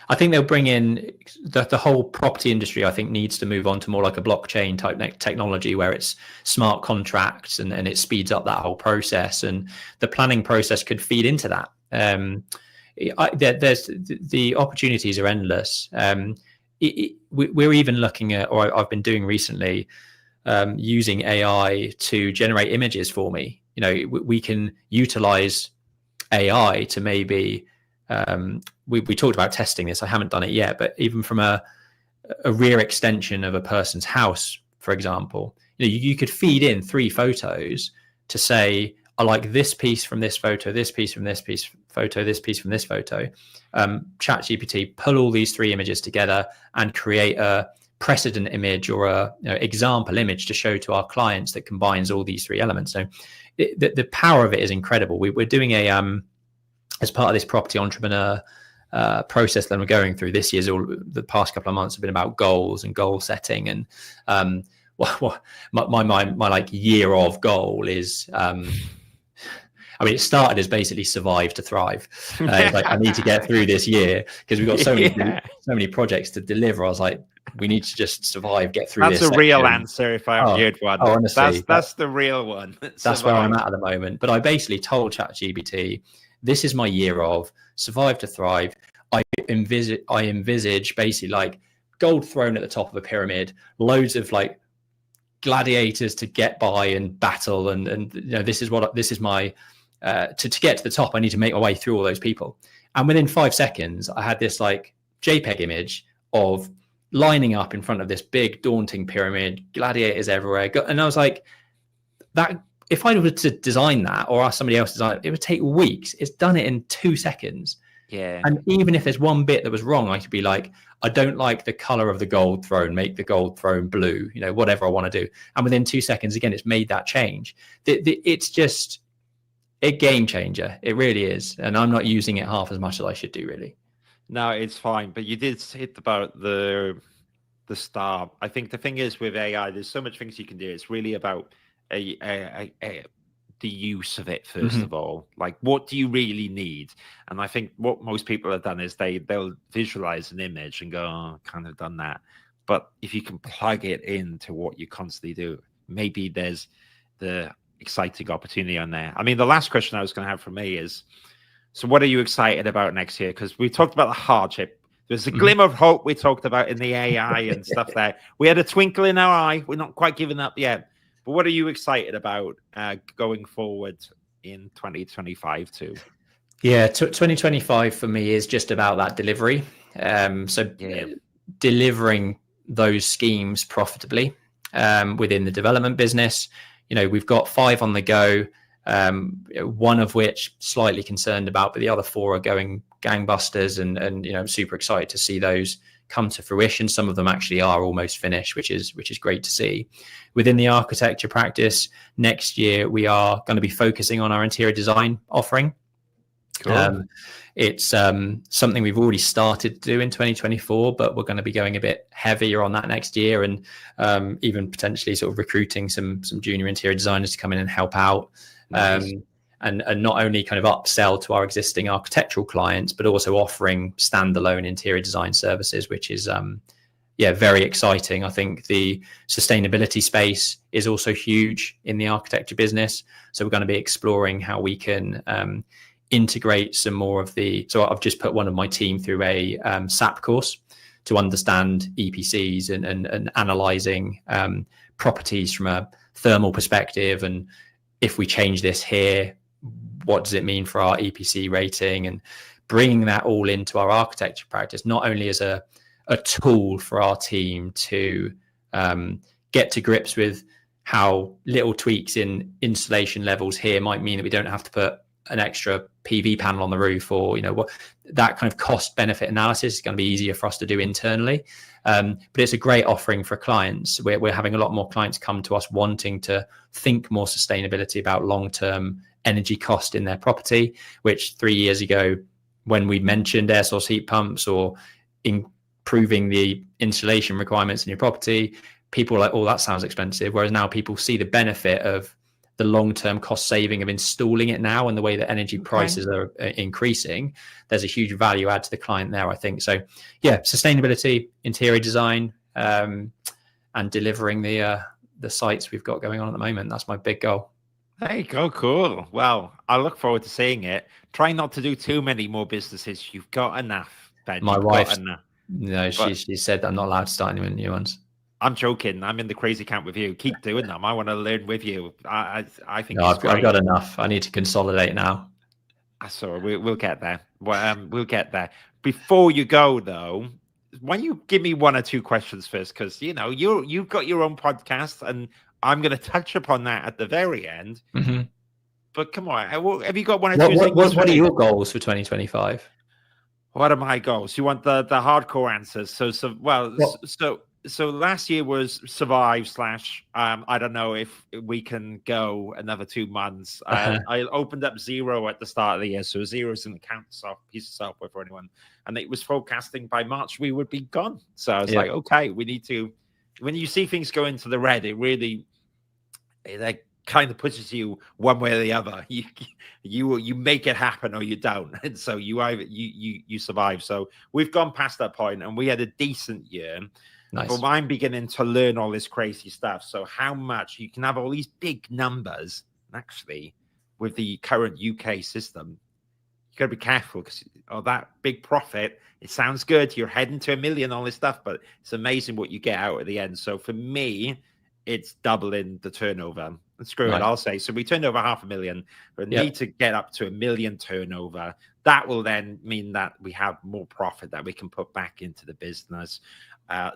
I think they'll bring in the whole property industry. I think needs to move on to more like a blockchain type technology where it's smart contracts and it speeds up that whole process, and the planning process could feed into that. There's the opportunities are endless. We're even looking at, or I've been doing recently, using AI to generate images for me. You know, we can utilize AI to maybe. We talked about testing this. I haven't done it yet, but even from a rear extension of a person's house, for example, you could feed in 3 photos to say, I like this piece from this photo, this piece from this piece photo, this piece from this photo. ChatGPT pull all these 3 images together and create a precedent image or a example image to show to our clients that combines all these 3 elements. So the power of it is incredible. We're doing as part of this property entrepreneur process that we're going through this year's, the past couple of months have been about goals and goal setting. And my like year of goal is, I mean, it started as basically survive to thrive. Like, I need to get through this year because we've got so many projects to deliver. I was like, we need to just survive, get through this. That's a real answer if I heard one. Honestly, that's the real one. That's where I'm at the moment. But I basically told ChatGPT, this is my year of survive to thrive. I envisage basically like gold throne at the top of a pyramid, loads of like gladiators to get by and battle, and this is my to get to the top. I need to make my way through all those people. And within 5 seconds, I had this like JPEG image of lining up in front of this big daunting pyramid, gladiators everywhere, and I was like, that. If I were to design that or ask somebody else to design it, it would take weeks. It's done it in 2 seconds. Yeah. And even if there's one bit that was wrong, I could be like, I don't like the color of the gold throne, make the gold throne blue, whatever I want to do. And within 2 seconds, again, it's made that change. It's just a game changer. It really is. And I'm not using it half as much as I should do, really. No, it's fine. But you did hit about the star. I think the thing is with AI, there's so much things you can do. It's really about the use of it first of all. Like, what do you really need? And I think what most people have done is they'll visualize an image and go, oh, kind of done that. But if you can plug it into what you constantly do, maybe there's the exciting opportunity on there. I mean, the last question I was going to have for me is, so what are you excited about next year? Because we talked about the hardship. There's a glimmer of hope we talked about in the AI and stuff there. We had a twinkle in our eye. We're not quite giving up yet. But what are you excited about going forward in 2025 too? Yeah, 2025 for me is just about that delivery. Delivering those schemes profitably within the development business. We've got 5 on the go, one of which slightly concerned about, but the other 4 are going gangbusters, and I'm super excited to see those come to fruition. Some of them actually are almost finished, which is great to see. Within the architecture practice, next year we are going to be focusing on our interior design offering. Cool. It's something we've already started to do in 2024, but we're going to be going a bit heavier on that next year, and even potentially sort of recruiting some junior interior designers to come in and help out. Nice. And not only kind of upsell to our existing architectural clients, but also offering standalone interior design services, which is very exciting. I think the sustainability space is also huge in the architecture business. So we're going to be exploring how we can integrate some more of so I've just put one of my team through a SAP course to understand EPCs and analyzing properties from a thermal perspective. And if we change this here, what does it mean for our EPC rating, and bringing that all into our architecture practice, not only as a tool for our team to get to grips with how little tweaks in installation levels here might mean that we don't have to put an extra PV panel on the roof, or what that kind of cost benefit analysis is going to be easier for us to do internally. But it's a great offering for clients. We're having a lot more clients come to us wanting to think more sustainability about long-term energy cost in their property, which 3 years ago, when we mentioned air source heat pumps or proving the installation requirements in your property. People are like, oh, that sounds expensive. Whereas now people see the benefit of the long-term cost saving of installing it now, and the way that energy prices are increasing, there's a huge value add to the client there, I think. So yeah, sustainability, interior design, and delivering the sites we've got going on at the moment. That's my big goal. There you go. Cool. Well, I look forward to seeing it. Try not to do too many more businesses. You've got enough, Ben. My wife, no, she said that I'm not allowed to start any new ones. I'm joking. I'm in the crazy camp with you. Keep doing them. I want to learn with you. I think no, I've got enough. I need to consolidate now. Sorry, we'll get there. We'll get there. Before you go, though, why don't you give me one or two questions first? Because you've got your own podcast, and I'm going to touch upon that at the very end. Mm-hmm. But come on, have you got one or two things? What are your goals for 2025? What are my goals? You want the hardcore answers? So last year was survive / I don't know if we can go another 2 months. I opened up 0 at the start of the year, so 0 is an account piece of software for anyone, and it was forecasting by March we would be gone. So I was like, okay, we need to. When you see things go into the red, it kind of pushes you one way or the other. You make it happen or you don't, and so you survive. So we've gone past that point, and we had a decent year. Nice. But I'm beginning to learn all this crazy stuff. So how much you can have all these big numbers, actually, with the current UK system, you got to be careful, because that big profit, it sounds good. You're heading to $1 million, all this stuff, but it's amazing what you get out at the end. So for me, it's doubling the turnover. And screw it, I'll say. So we turned over $500,000. We need to get up to $1 million turnover. That will then mean that we have more profit that we can put back into the business.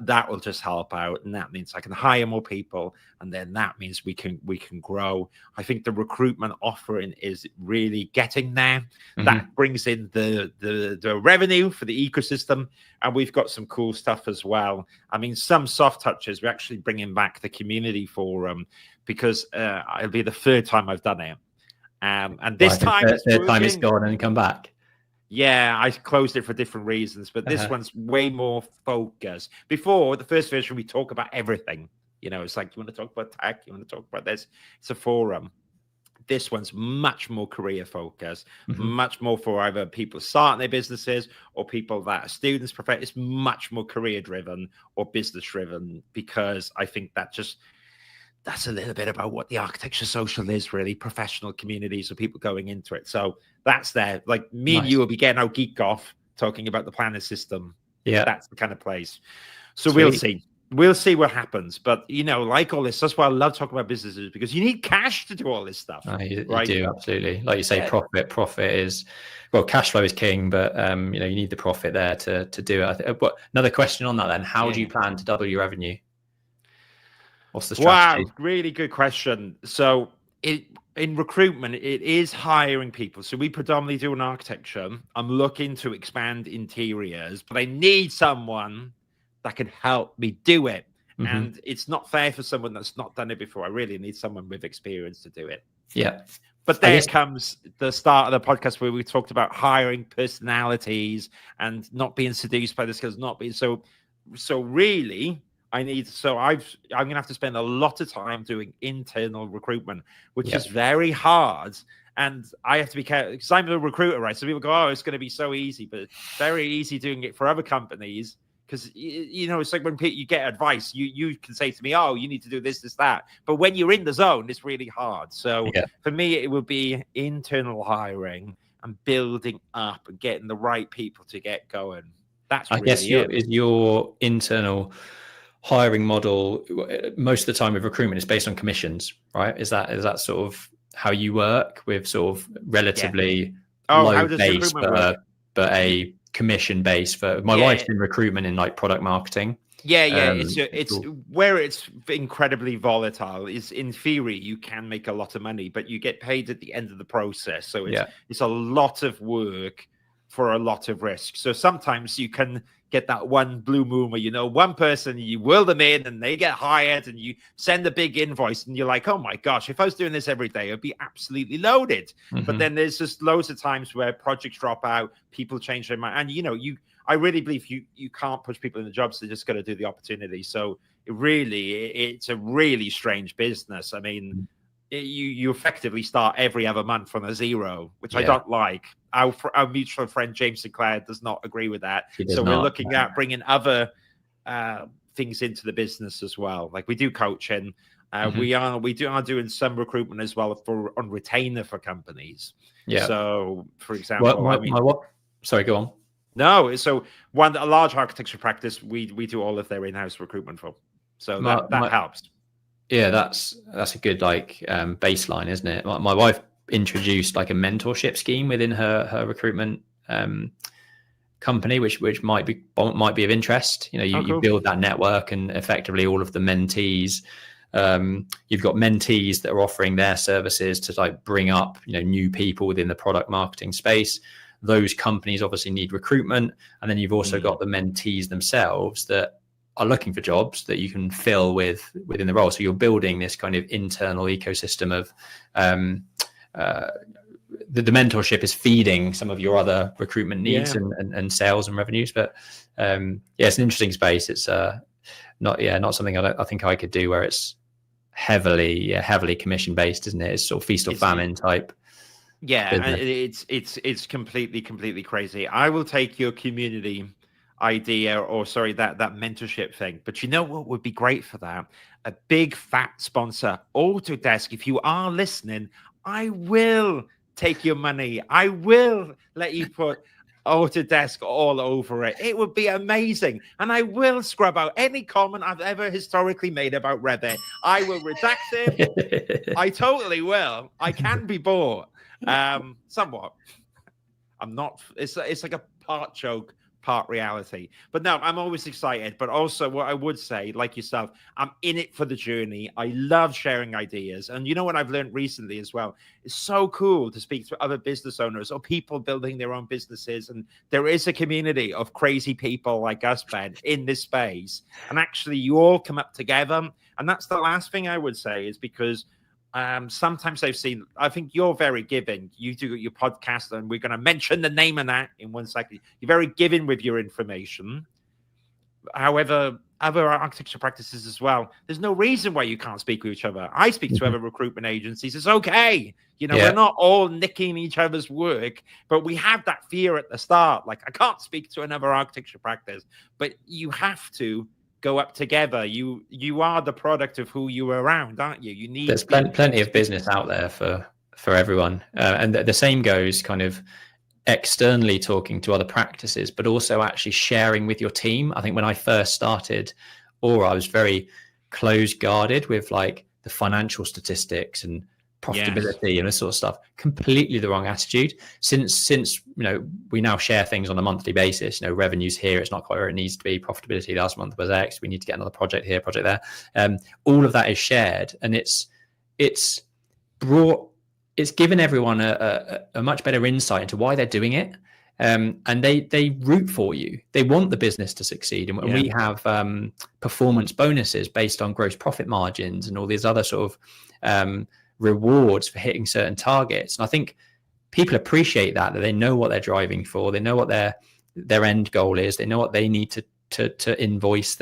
That will just help out, and that means I can hire more people, and then that means we can grow. I think the recruitment offering is really getting there. Mm-hmm. That brings in the revenue for the ecosystem, and we've got some cool stuff as well. I mean, some soft touches. We're actually bringing back the community forum, because it'll be the 3rd time I've done it, and this time it's gone and come back. Yeah, I closed it for different reasons, but this one's way more focused. Before, the first version, we talk about everything. It's like, you want to talk about tech, you want to talk about this. It's a forum. This one's much more career focused, much more for either people starting their businesses or people that are students. It's much more career driven or business driven, because I think that's a little bit about what the architecture social is, really, professional communities of people going into it. So that's there. Like me and you will be getting our geek off talking about the planning system. Yeah, that's the kind of place. So we'll see. We'll see what happens. But, like all this, that's why I love talking about businesses, because you need cash to do all this stuff. You do, absolutely. Like you say, profit is, cash flow is king, but, you need the profit there to do it. But another question on that then, how do you plan to double your revenue? What's the strategy? Wow, really good question. So in recruitment, it is hiring people. So we predominantly do an architecture. I'm looking to expand interiors, but I need someone that can help me do it. Mm-hmm. And it's not fair for someone that's not done it before. I really need someone with experience to do it. Yeah. But there comes the start of the podcast where we talked about hiring personalities and not being seduced by the skills, not being so really. I'm going to have to spend a lot of time doing internal recruitment, which is very hard. And I have to be careful, because I'm a recruiter, right? So people go, oh, it's going to be so easy, but it's very easy doing it for other companies. Because, it's like when you get advice, you can say to me, oh, you need to do this, that. But when you're in the zone, it's really hard. So for me, it would be internal hiring and building up and getting the right people to get going. That's really is your internal hiring model, most of the time with recruitment, is based on commissions, right? Is that sort of how you work, with sort of relatively low base, but a commission base? For my wife's in recruitment in like product marketing. It's where it's incredibly volatile. Is in theory you can make a lot of money, but you get paid at the end of the process. So it's a lot of work for a lot of risk. So sometimes you can get that one blue moon where, you know, one person, you will them in and they get hired and you send a big invoice and you're like, oh my gosh, if I was doing this every day, it'd be absolutely loaded. But then there's just loads of times where projects drop out, people change their mind. And, you know, I really believe you can't push people in the jobs. They just got to do the opportunity. So it's a really strange business. I mean, you effectively start every other month from a zero, which I don't like. Our mutual friend James Sinclair does not agree with that. So we're looking at bringing other things into the business as well. Like we do coaching. We are doing some recruitment as well on retainer for companies. Yeah. So for example, sorry, go on. No, so a large architecture practice, we do all of their in-house recruitment for. So that helps. Yeah, that's a good baseline, isn't it? My wife introduced like a mentorship scheme within her recruitment company, which might be of interest. You know, you build that network, and effectively all of the mentees. You've got mentees that are offering their services to like bring up, you know, new people within the product marketing space. Those companies obviously need recruitment, and then you've also got the mentees themselves that are looking for jobs that you can fill within the role. So you're building this kind of internal ecosystem of the mentorship is feeding some of your other recruitment needs and sales and revenues. But it's an interesting space. It's not something I think I could do where it's heavily commission based, isn't it? It's sort of feast or famine type. Yeah, and it's completely crazy. I will take your community idea, or sorry, that mentorship thing. But you know what would be great for that? A big fat sponsor, Autodesk. If you are listening, I will take your money. I will let you put Autodesk all over it. It would be amazing. And I will scrub out any comment I've ever historically made about Revit. I will redact it. I totally will. I can be bought. Somewhat. I'm not. It's like a part joke, part reality. But no, I'm always excited. But also, what I would say, like yourself, I'm in it for the journey. I love sharing ideas. And you know what I've learned recently as well? It's so cool to speak to other business owners or people building their own businesses. And there is a community of crazy people like us, Ben, in this space. And actually, you all come up together. And that's the last thing I would say, is because sometimes I think you're very giving. You do your podcast, and we're going to mention the name of that in 1 second. You're very giving with your information. However, other architecture practices as well, there's no reason why you can't speak with each other. I speak to other recruitment agencies. It's okay. You know, we're not all nicking each other's work, but we have that fear at the start. Like, I can't speak to another architecture practice, but you have to go up together. You are the product of who you are around, aren't you? You need. There's plenty of business out there for everyone, and the same goes kind of externally talking to other practices, but also actually sharing with your team. I think when I first started, I was very close guarded with like the financial statistics and profitability and this sort of stuff. Completely the wrong attitude. Since you know, we now share things on a monthly basis. You know, revenues here, it's not quite where it needs to be. Profitability last month was X. We need to get another project here, project there. All of that is shared, and it's given everyone a much better insight into why they're doing it. And they root for you. They want the business to succeed. And we have performance bonuses based on gross profit margins and all these other sort of rewards for hitting certain targets. And I think people appreciate that they know what they're driving for. They know what their end goal is. They know what they need to invoice.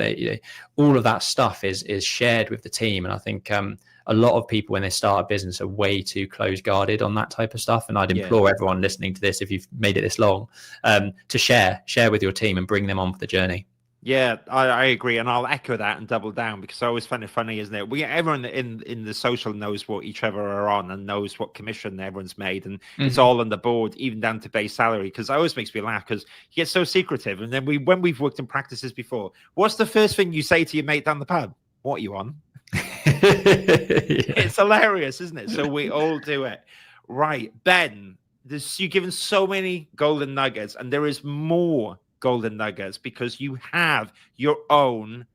All of that stuff is shared with the team. And I think a lot of people, when they start a business, are way too close guarded on that type of stuff. And I'd implore everyone listening to this, if you've made it this long, to share with your team and bring them on for the journey. Yeah, I agree, and I'll echo that and double down, because I always find it funny, isn't it? Everyone in the social knows what each other are on and knows what commission everyone's made, and it's all on the board, even down to base salary. Because it always makes me laugh, because you get so secretive. And then when we've worked in practices before, what's the first thing you say to your mate down the pub? What are you on? It's hilarious, isn't it? So we all do it. Right, Ben, you've given so many golden nuggets, and there is more golden nuggets, because you have your own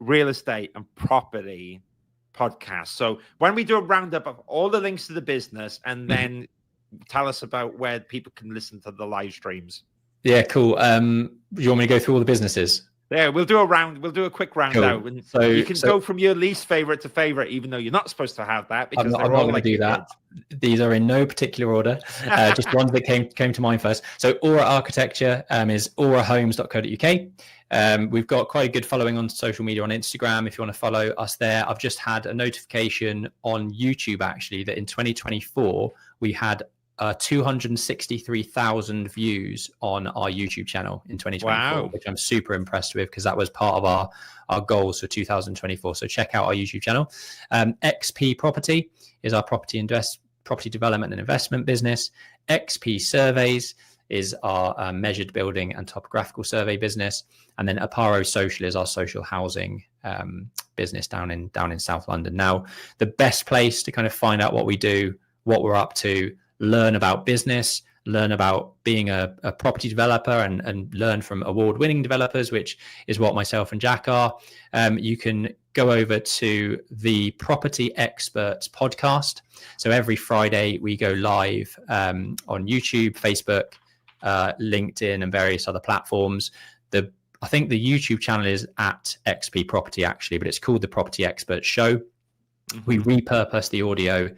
real estate and property podcast. So when we do a roundup of all the links to the business, and then tell us about where people can listen to the live streams. Yeah, cool. Do you want me to go through all the businesses? There, we'll do a quick round Cool. out. And So you can go from your least favorite to favorite, even though you're not supposed to have that because I'm they're not all going like to do that. kids. These are in no particular order. Just ones that came to mind first. So Aura Architecture is aurahomes.co.uk. We've got quite a good following on social media on Instagram. If you want to follow us there, I've just had a notification on YouTube actually that in 2024 we had 263,000 views on our YouTube channel in 2024, Wow. which I'm super impressed with because that was part of our goals for 2024. So check out our YouTube channel. XP Property is our property development and investment business. XP Surveys is our measured building and topographical survey business. And then Aparo Social is our social housing business down in South London. Now, the best place to kind of find out what we do, what we're up to, learn about business, learn about being a property developer and learn from award-winning developers, which is what myself and Jack are. You can go over to the Property Experts podcast. So every Friday we go live on YouTube, Facebook, LinkedIn, and various other platforms. I think the YouTube channel is at XP Property actually, but it's called the Property Experts Show. Mm-hmm. We repurpose the audio.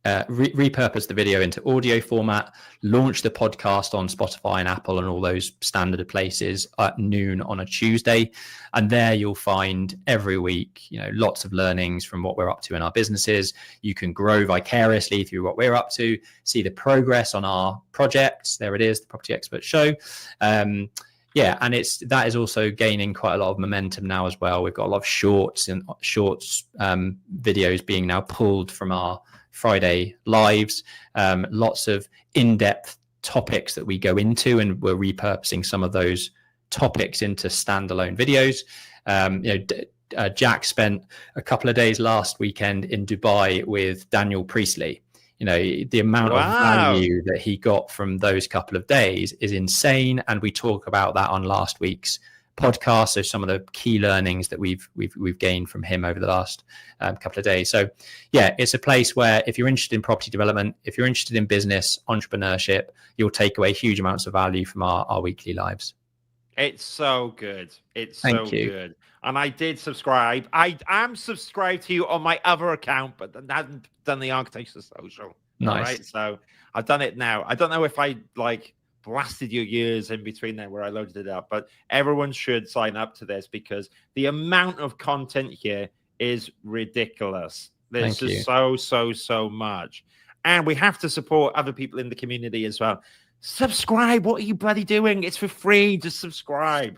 Repurpose the video into audio format, launch the podcast on Spotify and Apple and all those standard places at noon on a Tuesday. And there you'll find every week, lots of learnings from what we're up to in our businesses. You can grow vicariously through what we're up to, see the progress on our projects. There it is, the Property Expert Show. And that is also gaining quite a lot of momentum now as well. We've got a lot of shorts videos being now pulled from our Friday lives, lots of in-depth topics that we go into, and we're repurposing some of those topics into standalone videos. Jack spent a couple of days last weekend in Dubai with Daniel Priestley. The amount of value that he got from those couple of days is insane, and we talk about that on last week's podcast. So some of the key learnings that we've gained from him over the last couple of days. So yeah, it's a place where if you're interested in property development, if you're interested in business, entrepreneurship, you'll take away huge amounts of value from our weekly lives. It's so good. It's Thank so you. good. And I did subscribe. I am subscribed to you on my other account, but I hadn't done the Architecture Social. Nice. All right, so I've done it now. I don't know if I blasted your years in between there where I loaded it up, but everyone should sign up to this because the amount of content here is ridiculous. There's just so much, and we have to support other people in the community as well. Subscribe. What are you bloody doing? It's for free. Just subscribe.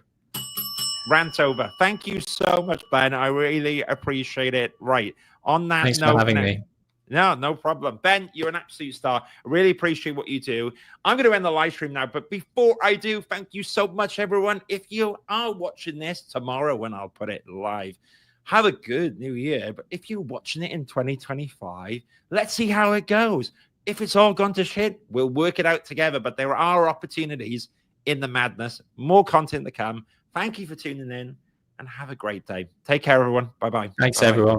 Rant over. Thank you so much, Ben. I really appreciate it. Right, on that Thanks note, for having me. No problem. Ben, you're an absolute star. I really appreciate what you do. I'm going to end the live stream now, but before I do, thank you so much, everyone. If you are watching this tomorrow when I'll put it live, have a good new year. But if you're watching it in 2025, let's see how it goes. If it's all gone to shit, we'll work it out together. But there are opportunities in the madness. More content to come. Thank you for tuning in and have a great day. Take care, everyone. Bye-bye. Thanks, Bye-bye. everyone.